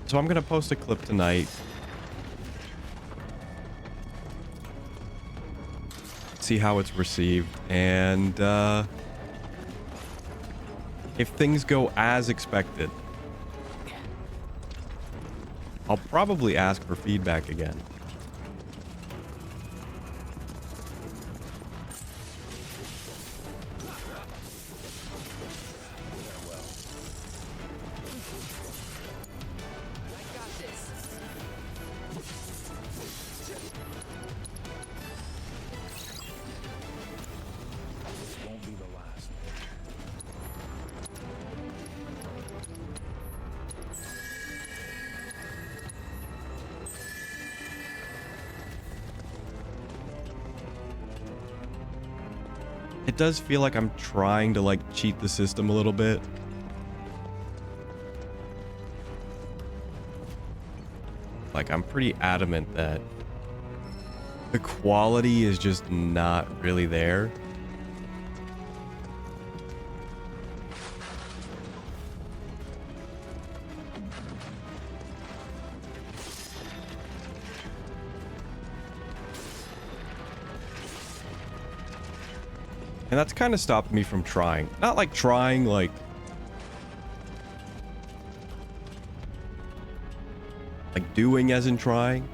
So I'm gonna post a clip tonight. See how it's received, and if things go as expected, I'll probably ask for feedback again. It does feel like I'm trying to like cheat the system a little bit. Like, I'm pretty adamant that the quality is just not really there. And that's kind of stopped me from trying. Not like trying, like doing as in trying.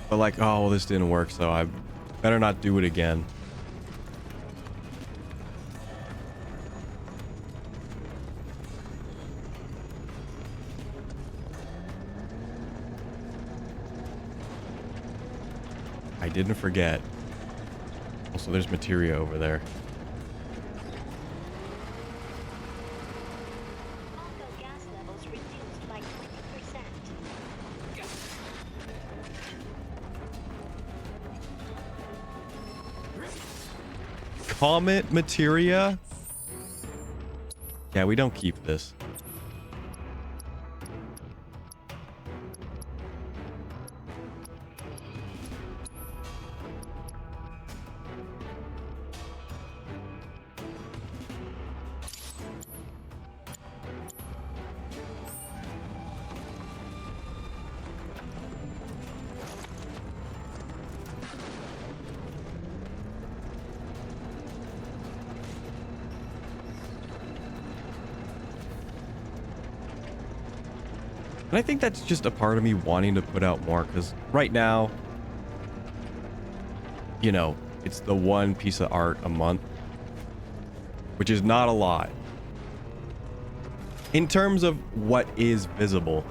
But like, oh, well, this didn't work, so I better not do it again. I didn't forget. Also, there's materia over there. Gas levels reduced by 20%. Comet materia? Yeah, we don't keep this. And I think that's just a part of me wanting to put out more, because right now, you know, it's the one piece of art a month, which is not a lot in terms of what is visible.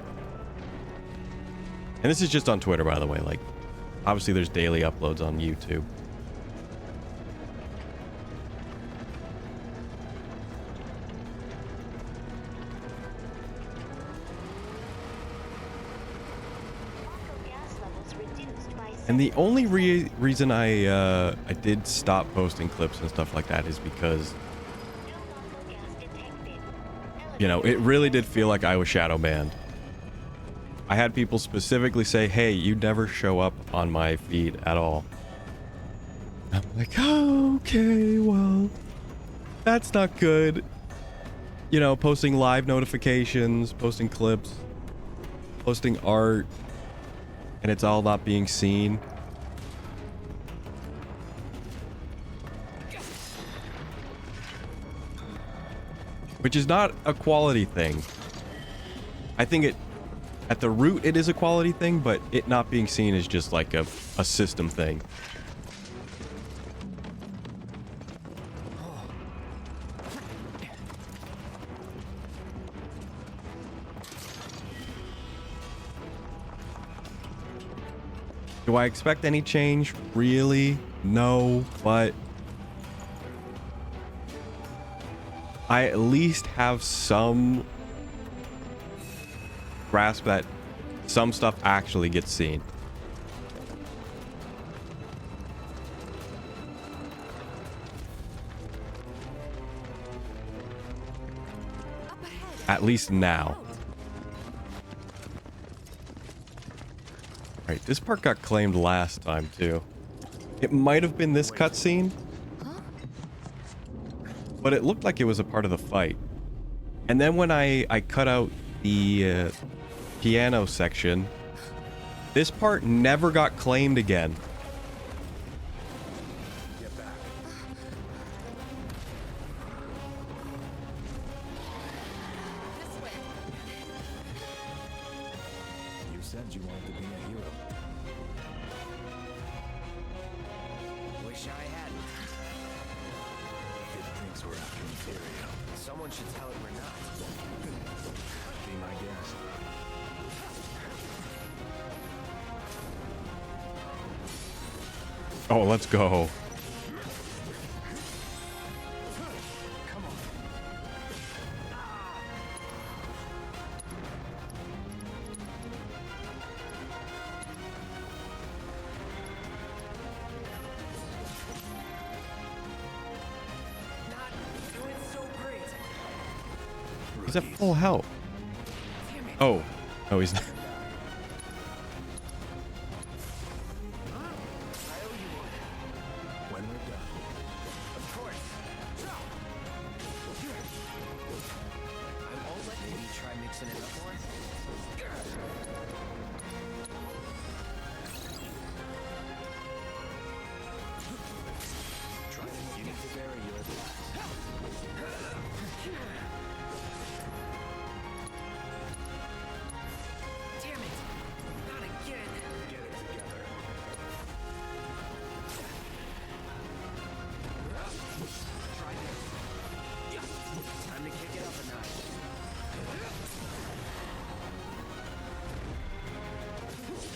And this is just on Twitter, by the way. Like, obviously there's daily uploads on YouTube. And the only reason I did stop posting clips and stuff like that is because, you know, it really did feel like I was shadow banned. I had people specifically say, hey, you never show up on my feed at all. I'm like, oh, okay, well, that's not good. You know, posting live notifications, posting clips, posting art, and it's all not being seen. Which is not a quality thing. I think it, at the root, it is a quality thing, but it not being seen is just like a system thing. Do I expect any change? Really? No, but I at least have some grasp that some stuff actually gets seen. At least now. Alright, this part got claimed last time too. It might have been this cutscene, but it looked like it was a part of the fight. And then when I cut out the piano section, this part never got claimed again. Get back. You said you wanted to be a hero. Wish I hadn't. It thinks we're after material. Someone should tell it we're not. Be my guest. Oh, let's go. He's at full health. Oh. No, he's not. When we're done. Of course. I won't let you try mixing it up more. Try it. You need to bury your blast. Damn it! Not again! Get it together. Try this. Time to kick it up a notch.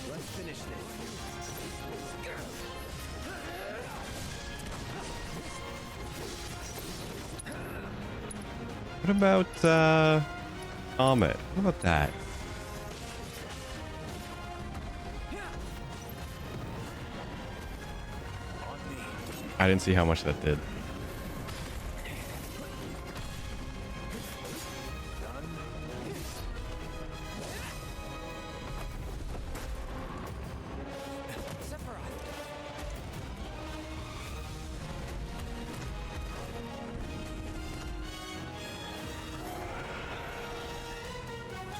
Let's finish this. What about Comet? What about that? I didn't see how much that did.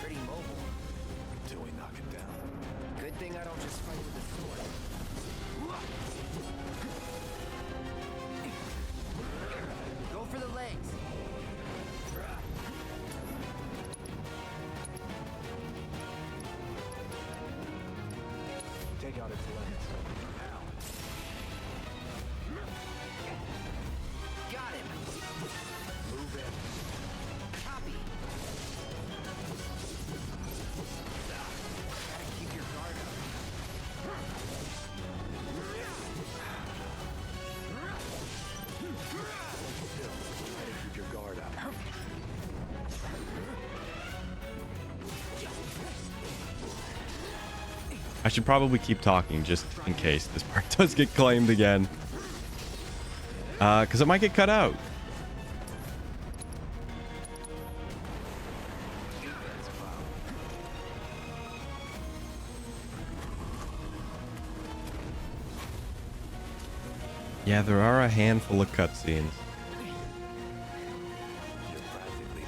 Pretty mobile. Until we knock it down. Good thing I don't just fight with a sword. Go for the legs. take out its legs. Got him. Move in. Copy. Gotta keep your guard up. Keep your guard up. I should probably keep talking just in case this part does get claimed again. Because it might get cut out. Yeah, there are a handful of cutscenes.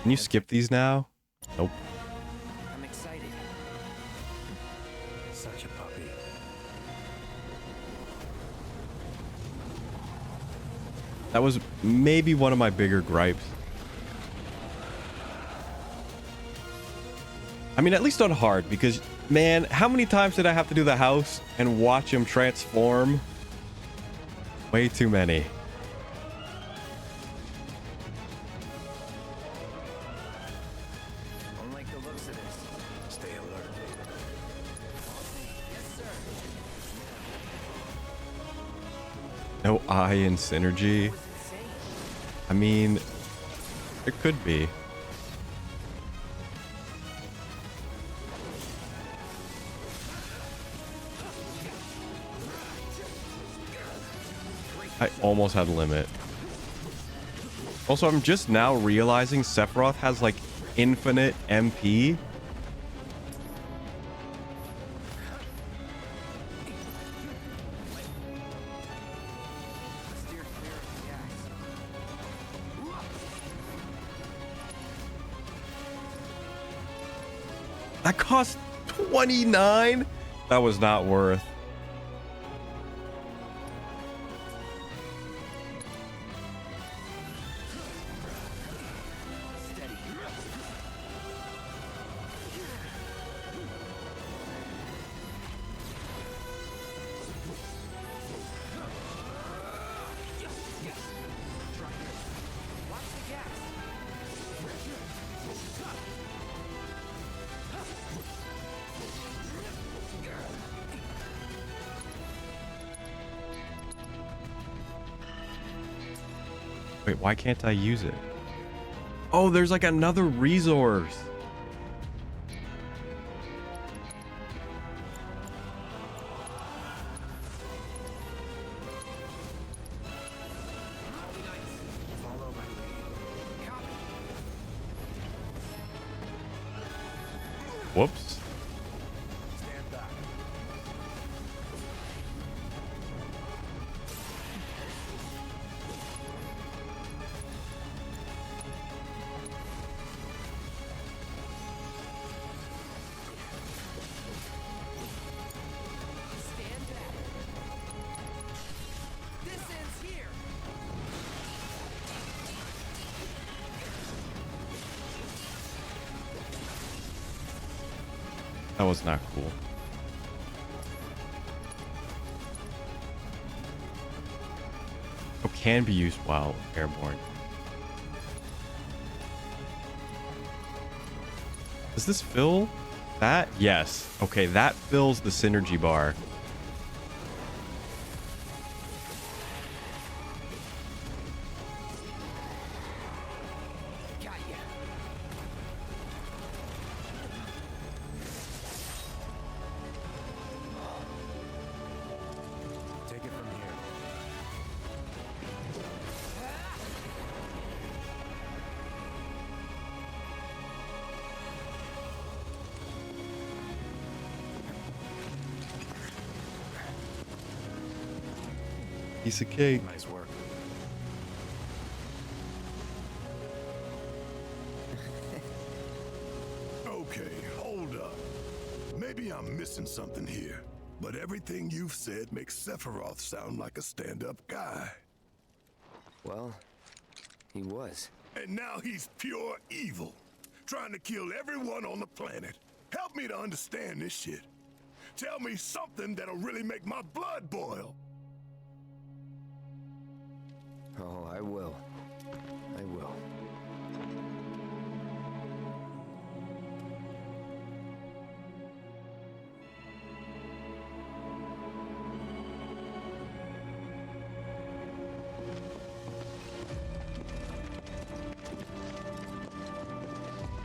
Can you skip these now? Nope. I'm excited. Such a puppy. That was maybe one of my bigger gripes. I mean, at least on hard, because, man, how many times did I have to do the house and watch him transform? Way too many. Don't like the looks of this. Stay alert. Yes, sir. No eye in synergy. I mean, it could be. I almost had limit. Also, I'm just now realizing Sephiroth has like infinite MP. Steer clear of the axe. That cost 29? That was not worth. Steady. Watch the gas. Wait, why can't I use it? Oh, there's like another resource. Follow my lead. Copy. Whoops. Stand back. Stand back. This ends here. That was not cool. Oh, can be used while airborne. Does this fill that? Yes. Okay, that fills the synergy bar. Got ya. Take it from here. Piece of cake. Nice work. Okay, hold up. Maybe I'm missing something here, but everything you've said makes Sephiroth sound like a stand-up guy. Well, he was. And now he's pure evil, trying to kill everyone on the planet. Help me to understand this shit. Tell me something that'll really make my blood boil. Oh, I will. I will.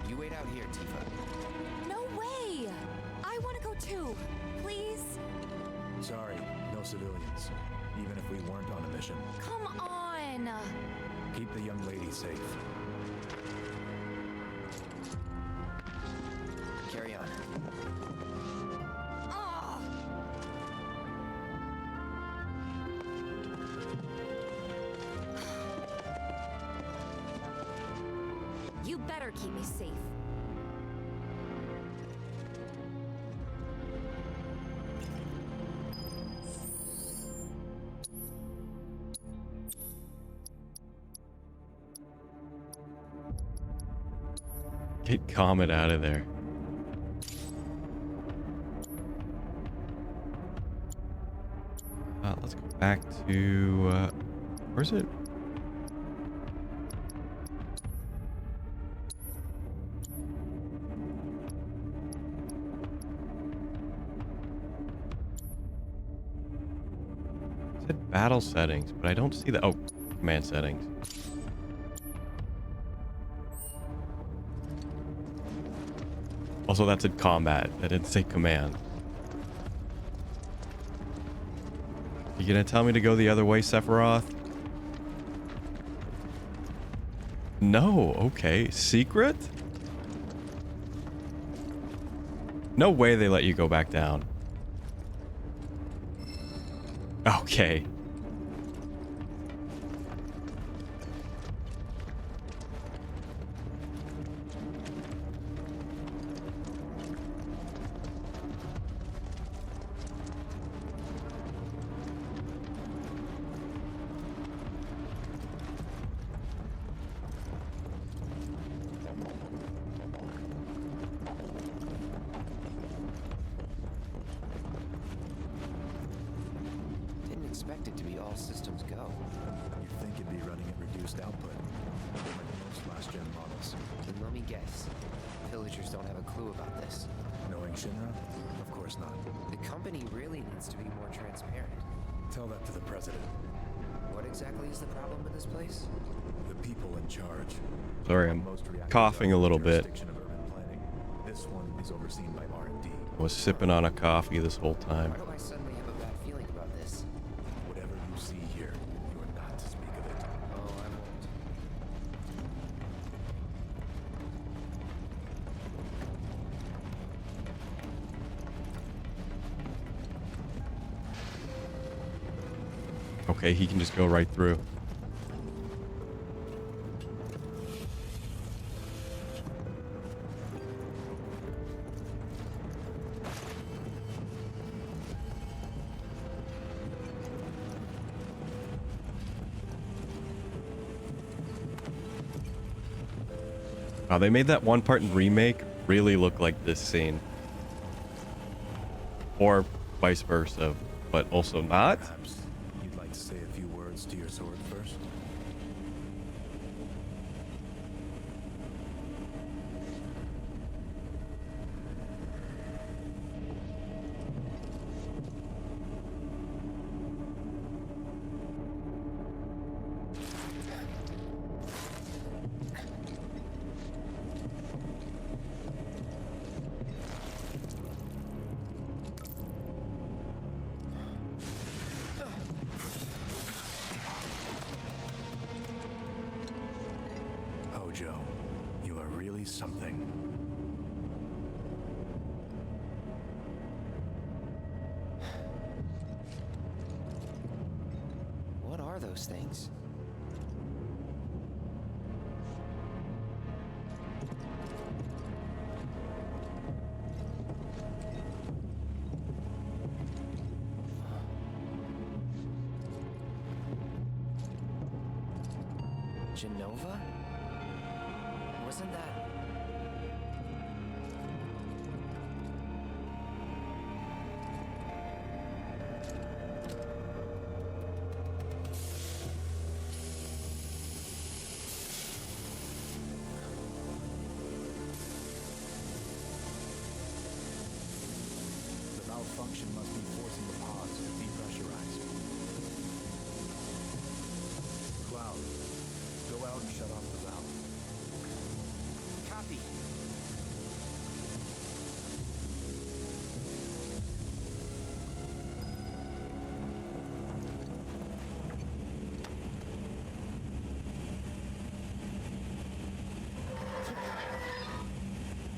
You wait out here, Tifa. No way! I want to go too. Please? Sorry, no civilians. Even if we weren't on a mission. Come on! Keep the young lady safe. Carry on. Ah! You better keep me safe. Get Comet out of there. Let's go back to where's it? It said battle settings, but I don't see the command settings. Also, that's in combat. That didn't say command. You gonna tell me to go the other way, Sephiroth? No, okay. Secret? No way they let you go back down. Okay. Expect it to be all systems go. You'd think it'd be running at reduced output, like most last-gen models. Then let me guess. Villagers don't have a clue about this. Knowing Shinra? Of course not. The company really needs to be more transparent. Tell that to the president. What exactly is the problem with this place? The people in charge. Sorry, I'm coughing a little bit. Of urban planning. This one is overseen by R&D. I was sipping on a coffee this whole time. Why do I suddenly have a bad feeling about this? Whatever you see here, you are not to speak of it. Oh, I won't. Okay, he can just go right through. Wow, they made that one part in Remake really look like this scene. Or vice versa, but also not. Perhaps you'd like to say a few words to your sword first? Joe, you are really something. What are those things? Genova? Wasn't that... function must be forcing the pods to depressurize. Cloud, go out and shut off the valve. Copy.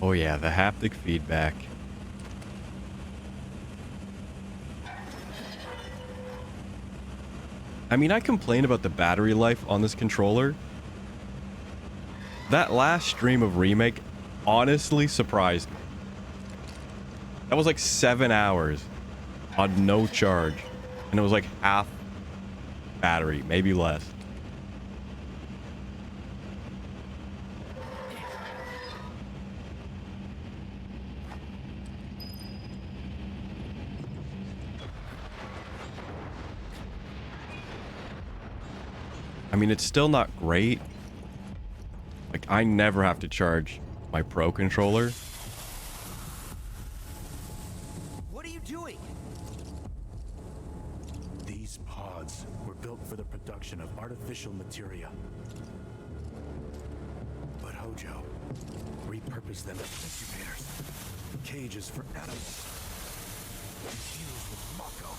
Oh yeah, the haptic feedback. I mean, I complain about the battery life on this controller. That last stream of Remake honestly surprised me. That was like 7 hours on no charge. And it was like half battery, maybe less. I mean, it's still not great. Like, I never have to charge my Pro controller. What are you doing? These pods were built for the production of artificial materia. But Hojo repurposed them as incubators, cages for animals, infused with Mako,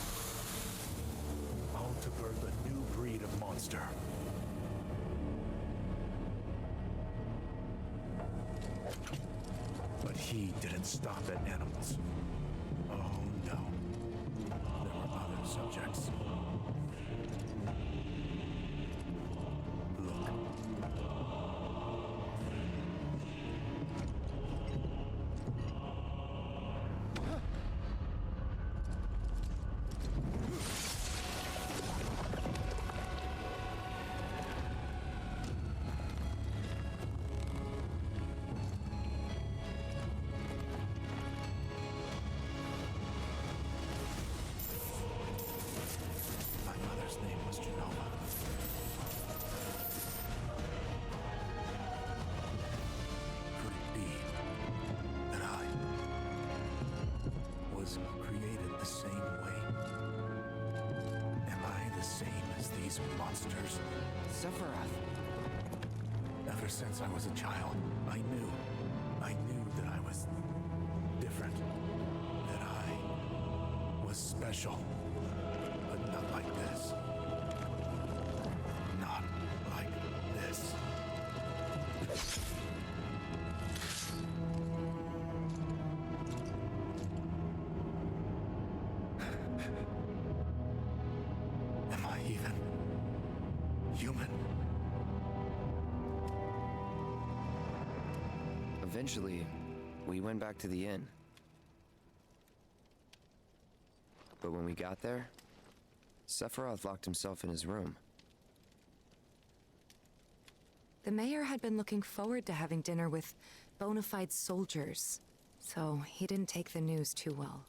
all to birth a new breed of monster. But he didn't stop at animals. Oh no. There were other subjects. Look. My mother's name was Genova. Could it be that I was created the same way? Am I the same as these monsters? Sephiroth. Ever since I was a child, I knew that I was different, that I was special, but not like this. Not like this. Am I even human? Eventually, we went back to the inn. But when we got there, Sephiroth locked himself in his room. The mayor had been looking forward to having dinner with bona fide soldiers, so he didn't take the news too well.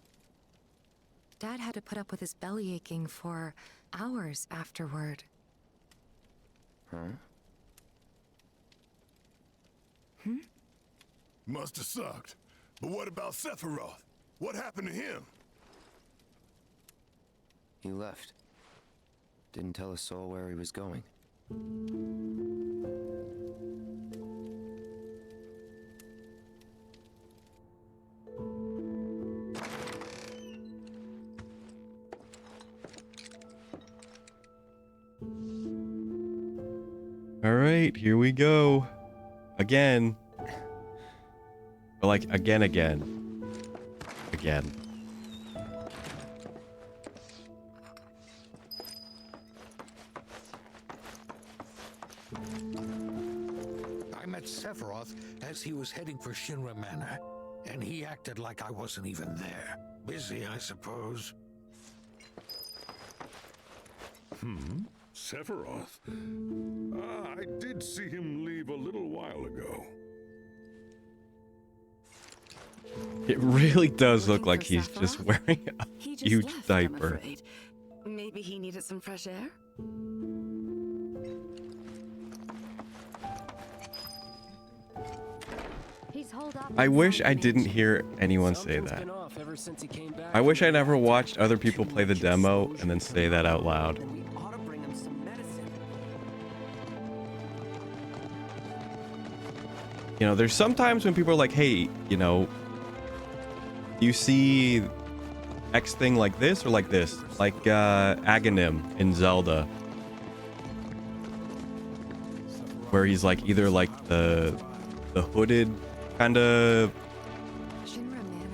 Dad had to put up with his belly aching for hours afterward. Huh? Must have sucked. But what about Sephiroth? What happened to him? He left. Didn't tell a soul where he was going. All right, here we go. Again. But like, again. Again. I met Sephiroth as he was heading for Shinra Manor, and he acted like I wasn't even there. Busy, I suppose. Sephiroth? I did see him leave a little while ago. It really does look like he's just wearing a huge diaper. Maybe he needed some fresh air? He's holed up. I wish I didn't hear anyone say Something's that. been off ever since he came back I wish from I the never reactor. watched other people play the demo and then say that out loud. Then we ought to bring him some medicine. You know, there's sometimes when people are like, hey, you know, you see X thing like this or like this? Like Aghanim in Zelda. Where he's like either like the hooded kind of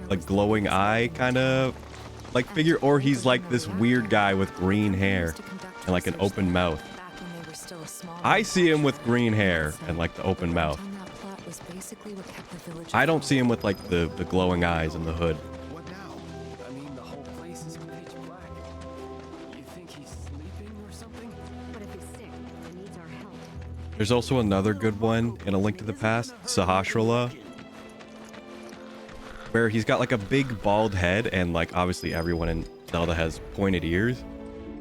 like glowing eye kind of like figure, or he's like this weird guy with green hair and like an open mouth. I see him with green hair and like the open mouth. I don't see him with like the glowing eyes and the hood. What now? I mean, the whole place is pitch black. You think he's sleeping or something? But if he's sick, he needs our help. There's also another good one in A Link to the Past, Sahasrahla, where he's got like a big bald head and like obviously everyone in Zelda has pointed ears.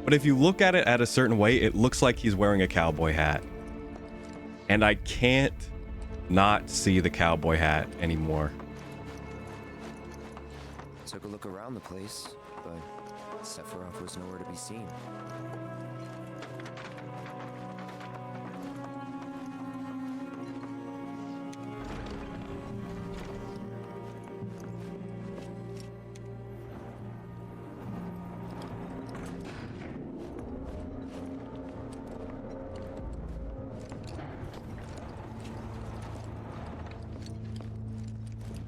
But if you look at it at a certain way, it looks like he's wearing a cowboy hat. And I can't not see the cowboy hat anymore. Took a look around the place, but Sephiroth was nowhere to be seen.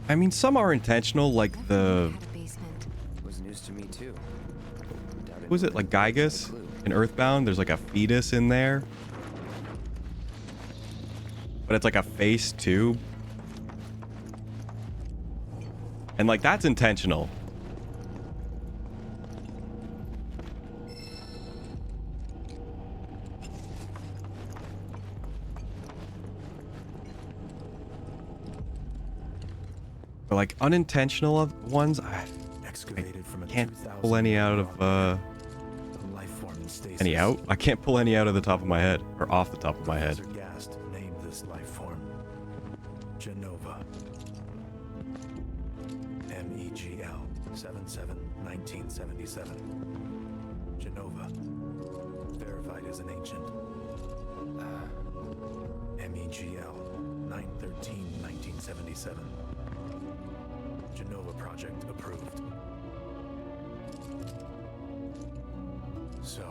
I mean, some are intentional, like the... Was news to me too. Who was it? Like Gygus in Earthbound? There's like a fetus in there. But it's like a face too. And like that's intentional. But like unintentional ones, I can't pull any out of any out. I can't pull any out of the top of my head or off the top of my head. Gast named this life form Genova. MEGL 77-1977. Genova. Verified as an ancient. MEGL 9/13/1977. Genova project approved. So,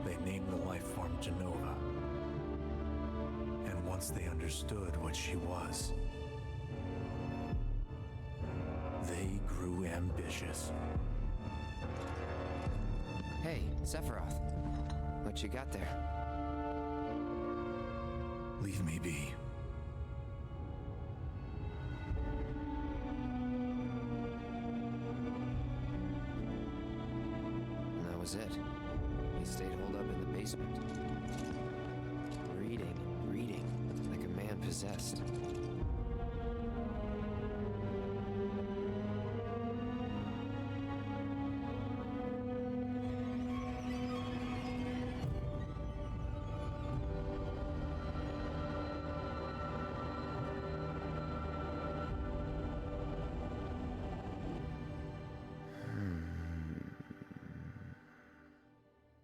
they named the life form Genova. And once they understood what she was, they grew ambitious. Hey, Sephiroth. What you got there? Leave me be. And that was it. He stayed holed up in the basement. Reading, like a man possessed.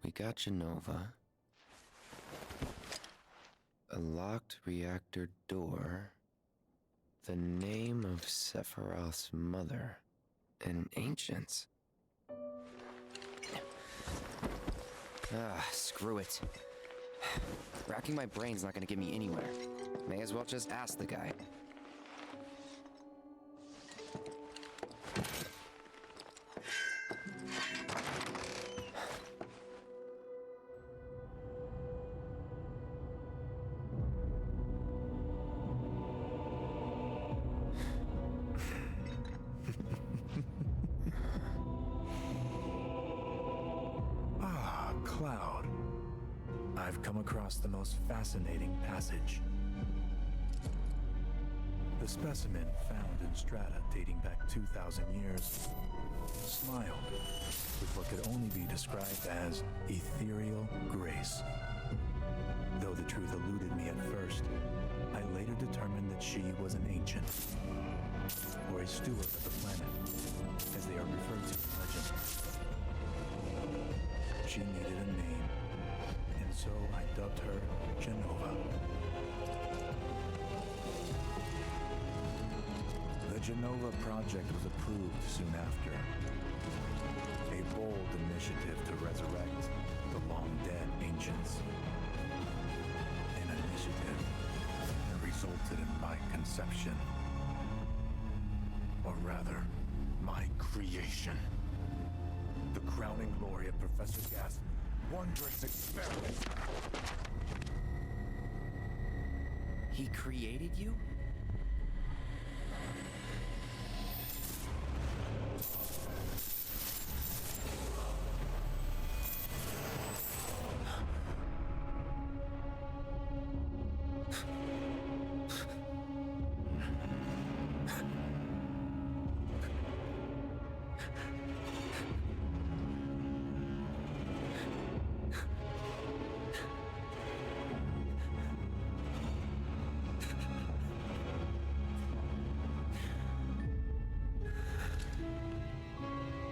We got Genova. A locked reactor door. The name of Sephiroth's mother. And ancients. Screw it. Racking my brain's not gonna get me anywhere. May as well just ask the guy. Cloud. I've come across the most fascinating passage. The specimen found in strata dating back 2,000 years smiled with what could only be described as ethereal grace. Though the truth eluded me at first, I later determined that she was an ancient, or a steward of the planet, as they are referred to in legend. She needed a name, and so I dubbed her Genova. The Genova project was approved soon after. A bold initiative to resurrect the long-dead ancients. An initiative that resulted in my conception. Or rather, my creation. The crowning glory of Professor Gas' wondrous experiment. He created you?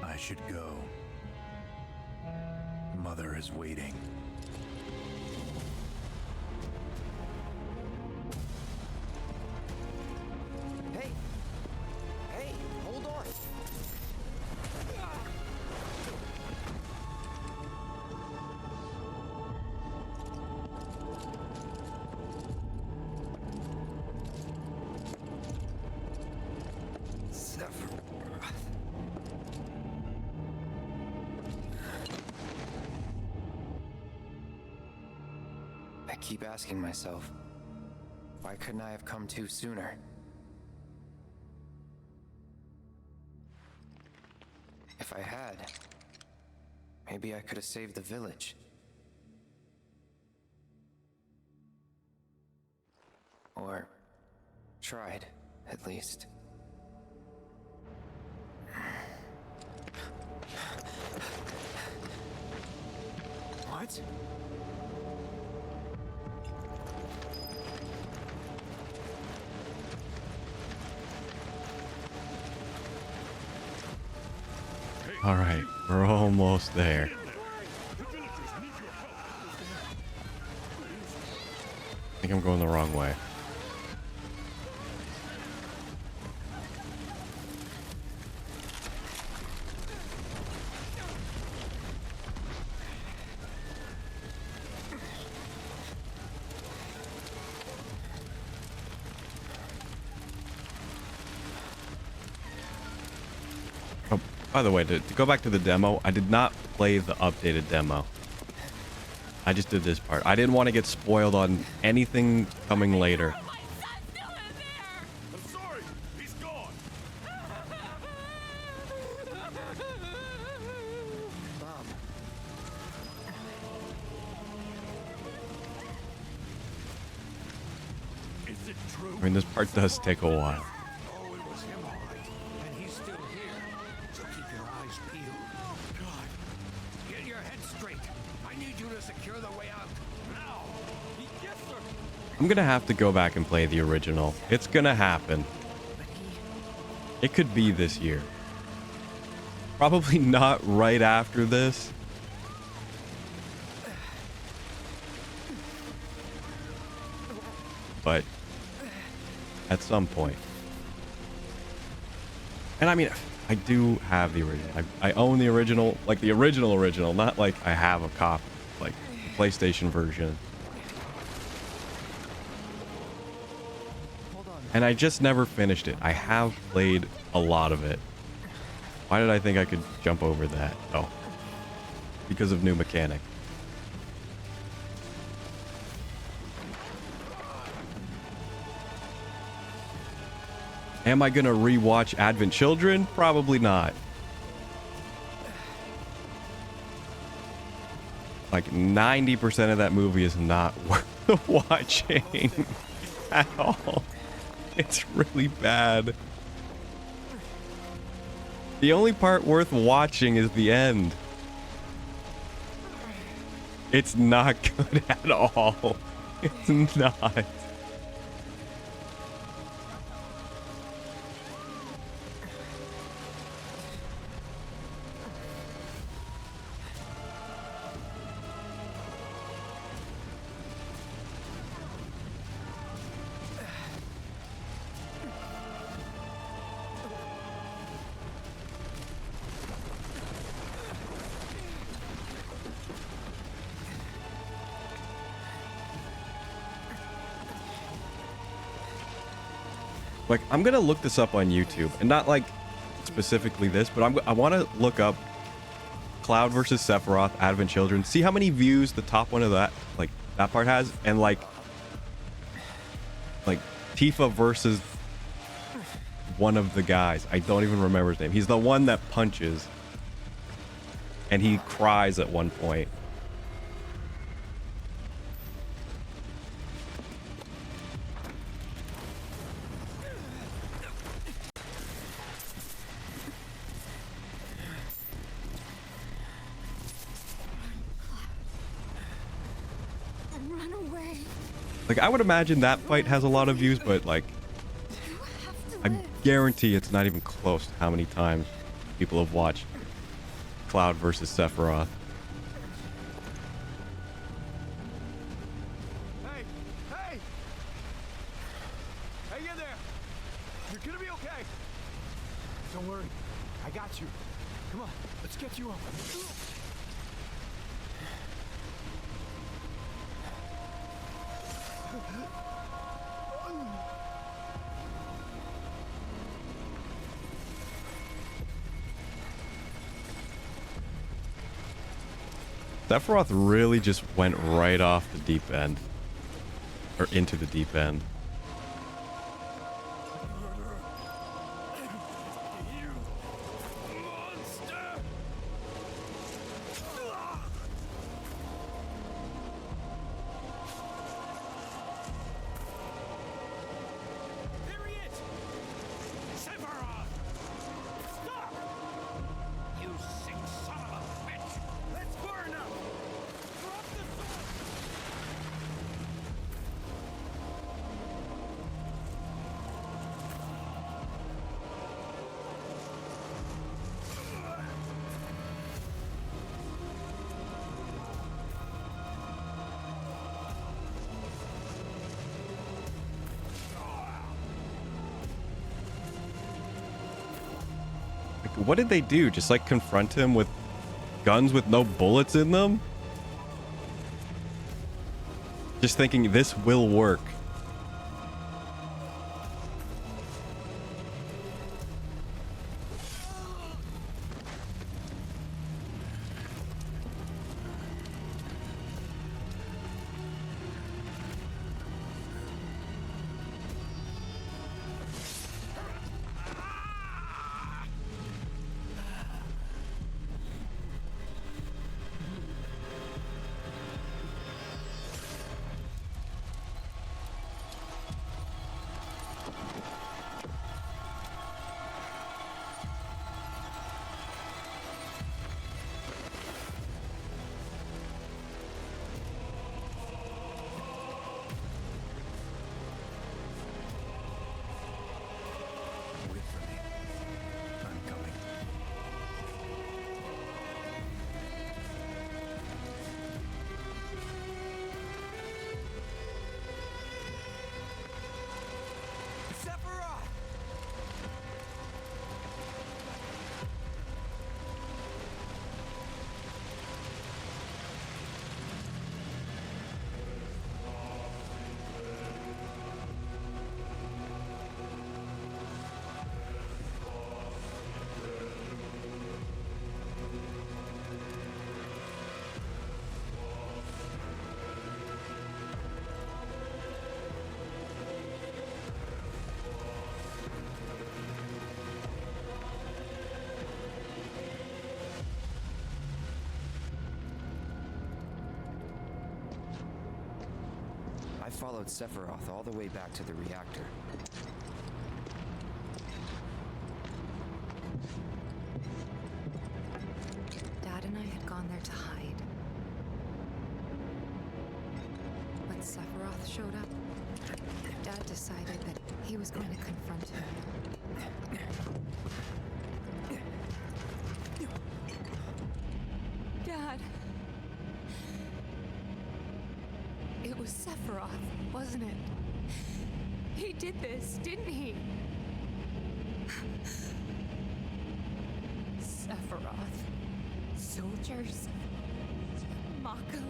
I should go. Mother is waiting. Hey! Hey, hold on! I keep asking myself, why couldn't I have come to sooner? If I had, maybe I could have saved the village. Or tried, at least. What? All right, we're almost there. I think I'm going the wrong way. Oh, by the way, to go back to the demo, I did not play the updated demo. I just did this part. I didn't want to get spoiled on anything coming later. I'm sorry, he's gone. Mom. Is it true? I mean, this part does take a while. Oh, it was him, all right. And he's still here. So keep your eyes peeled. God, get your head straight. I need you to secure the way out. Now! Yes, sir. I'm gonna have to go back and play the original. It's gonna happen. It could be this year. Probably not right after this. But at some point. And I mean, I do have the original. I own the original, like the original, not like I have a copy, like the PlayStation version. And I just never finished it. I have played a lot of it. Why did I think I could jump over that? Oh, because of new mechanic. Am I gonna rewatch Advent Children? Probably not. Like 90% of that movie is not worth watching at all. It's really bad. The only part worth watching is the end. It's not good at all. It's not. Like, I'm gonna look this up on YouTube, and not like specifically this, but I want to look up Cloud versus Sephiroth, Advent Children, see how many views the top one of that, like, that part has, and like Tifa versus one of the guys. I don't even remember his name. He's the one that punches, and he cries at one point. Run away. Like, I would imagine that fight has a lot of views, but like, I guarantee it's not even close to how many times people have watched Cloud versus Sephiroth. Hey! Hey! Hang in there! You're gonna be okay! Don't worry. I got you. Come on, let's get you up. Sephiroth really just went right off the deep end. Or into the deep end. There he is! Sephiroth! Stop! You sick son of a bitch! Let's burn him! Drop the sword! Like, what did they do? Just like confront him with guns with no bullets in them? Just thinking this will work. Wait for me. I'm coming. Sephiroth! I followed Sephiroth all the way back to the reactor. Dad and I had gone there to hide. When Sephiroth showed up, Dad decided that he was going to confront him. Dad! It was Sephiroth, wasn't it? He did this, didn't he? Sephiroth. Soldiers. Mako.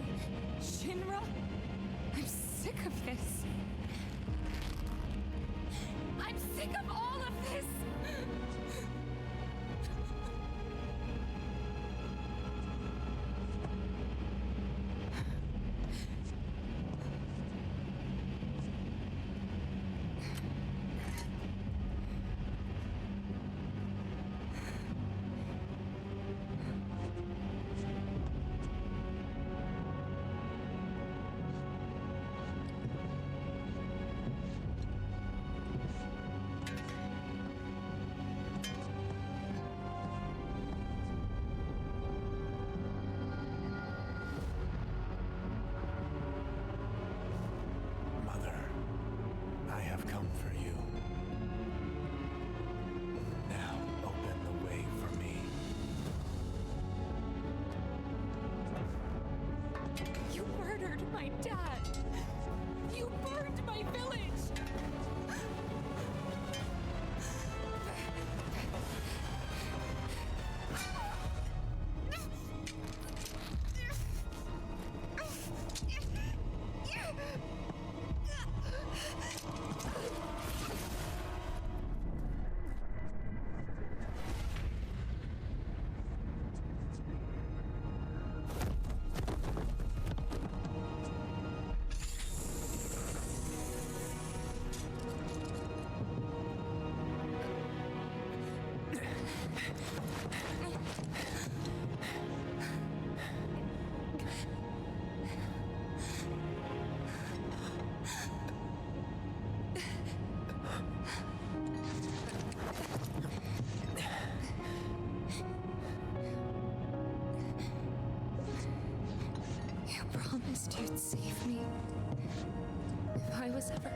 Shinra. I'm sick of this. I'm sick of all of this! Mother, I have come for you. Now open the way for me. You murdered my dad! You burned my village! You promised you'd save me if I was ever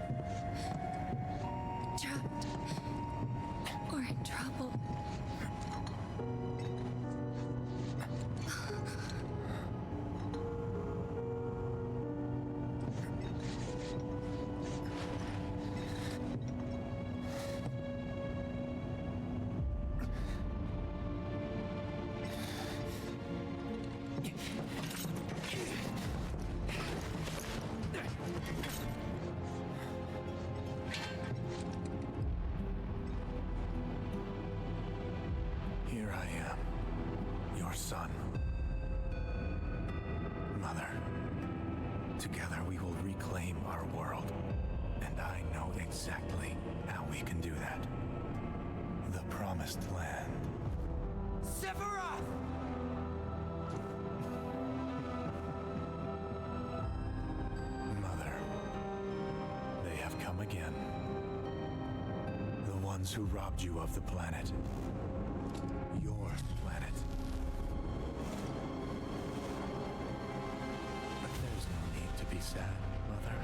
trapped or in trouble. Here I am, your son. Mother, together we will reclaim our world. And I know exactly how we can do that. The Promised Land. Sephiroth! Mother, they have come again. The ones who robbed you of the planet. Your planet. But there's no need to be sad, Mother.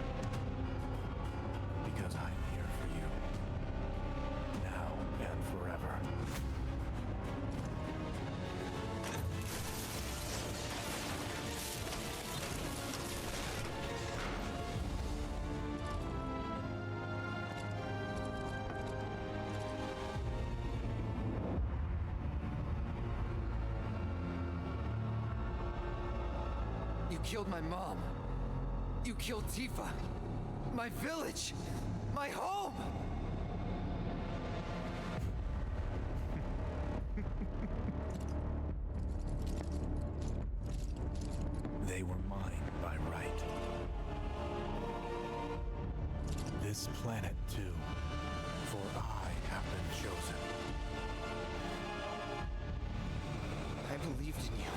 Because I'm here for you. Now and forever. You killed my mom. You killed Tifa. My village. My home. They were mine by right. This planet, too. For I have been chosen. I believed in you.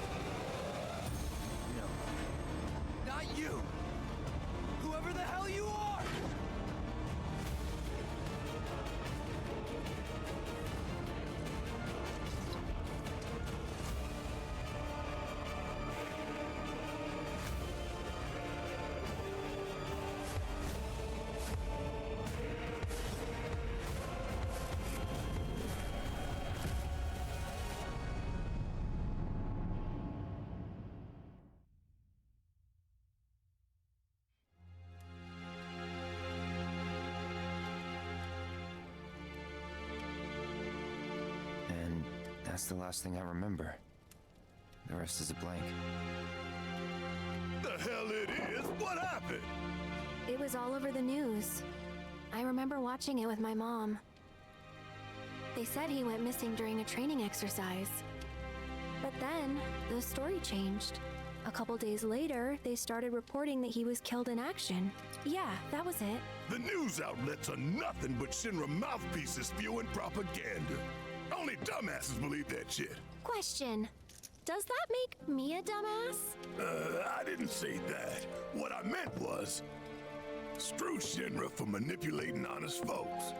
No. Not you! Whoever the hell you are! And that's the last thing I remember. The rest is a blank. The hell it is? What happened? It was all over the news. I remember watching it with my mom. They said he went missing during a training exercise. But then, the story changed. A couple days later, they started reporting that he was killed in action. Yeah, that was it. The news outlets are nothing but Shinra mouthpieces spewing propaganda. Only dumbasses believe that shit. Question. Does that make me a dumbass? I didn't say that. What I meant was, screw Shinra for manipulating honest folks.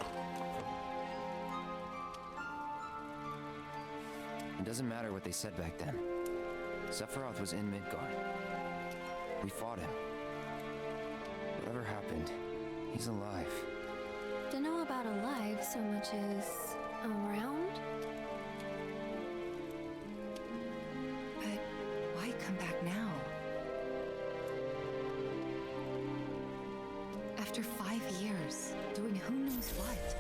It doesn't matter what they said back then. Sephiroth was in Midgard. We fought him. Whatever happened, he's alive. Don't know about alive so much as around? But why come back now? After 5 years, doing who knows what?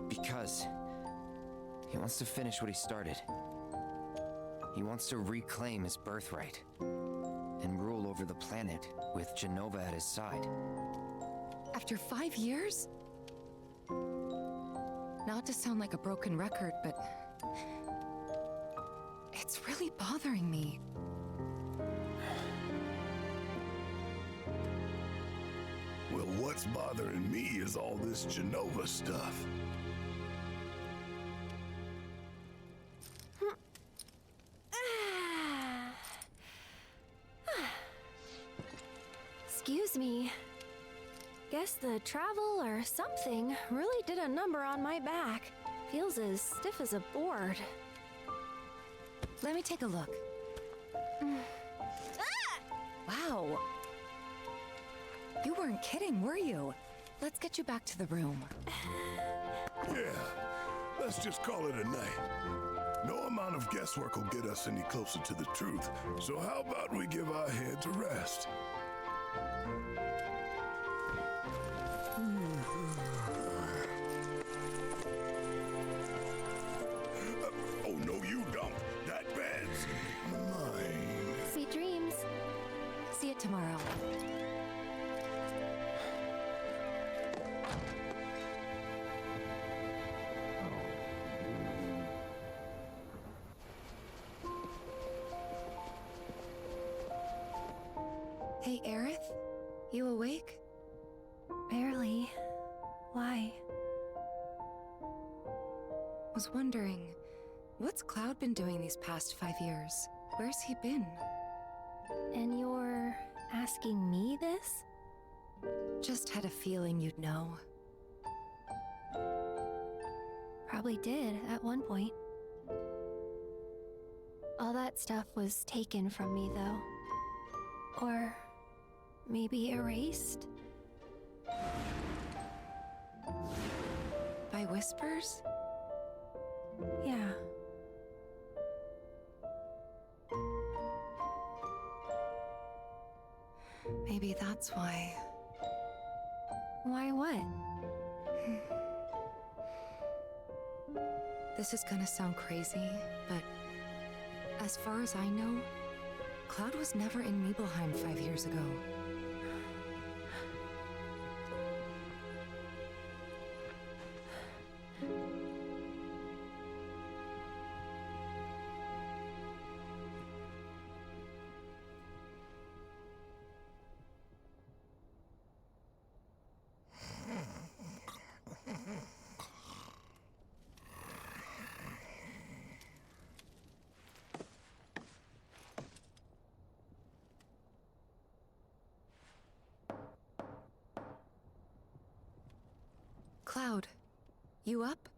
Because he wants to finish what he started. He wants to reclaim his birthright and rule over the planet with Genova at his side. After 5 years? Not to sound like a broken record, but it's really bothering me. Well, what's bothering me is all this Genova stuff. Excuse me. Guess the travel or something really did a number on my back. Feels as stiff as a board. Let me take a look. Wow. You weren't kidding, were you? Let's get you back to the room. Yeah, let's just call it a night. No amount of guesswork will get us any closer to the truth, so how about we give our heads a rest? Oh, no, you don't. That bed's mine. Sweet dreams. See you tomorrow. Hey, Aerith? You awake? Barely. Why? Was wondering, what's Cloud been doing these past 5 years? Where's he been? And you're asking me this? Just had a feeling you'd know. Probably did at one point. All that stuff was taken from me, though. Or maybe erased? By whispers? Yeah. Maybe that's why. Why what? This is gonna sound crazy, but as far as I know, Cloud was never in Nibelheim 5 years ago. Cloud, you up?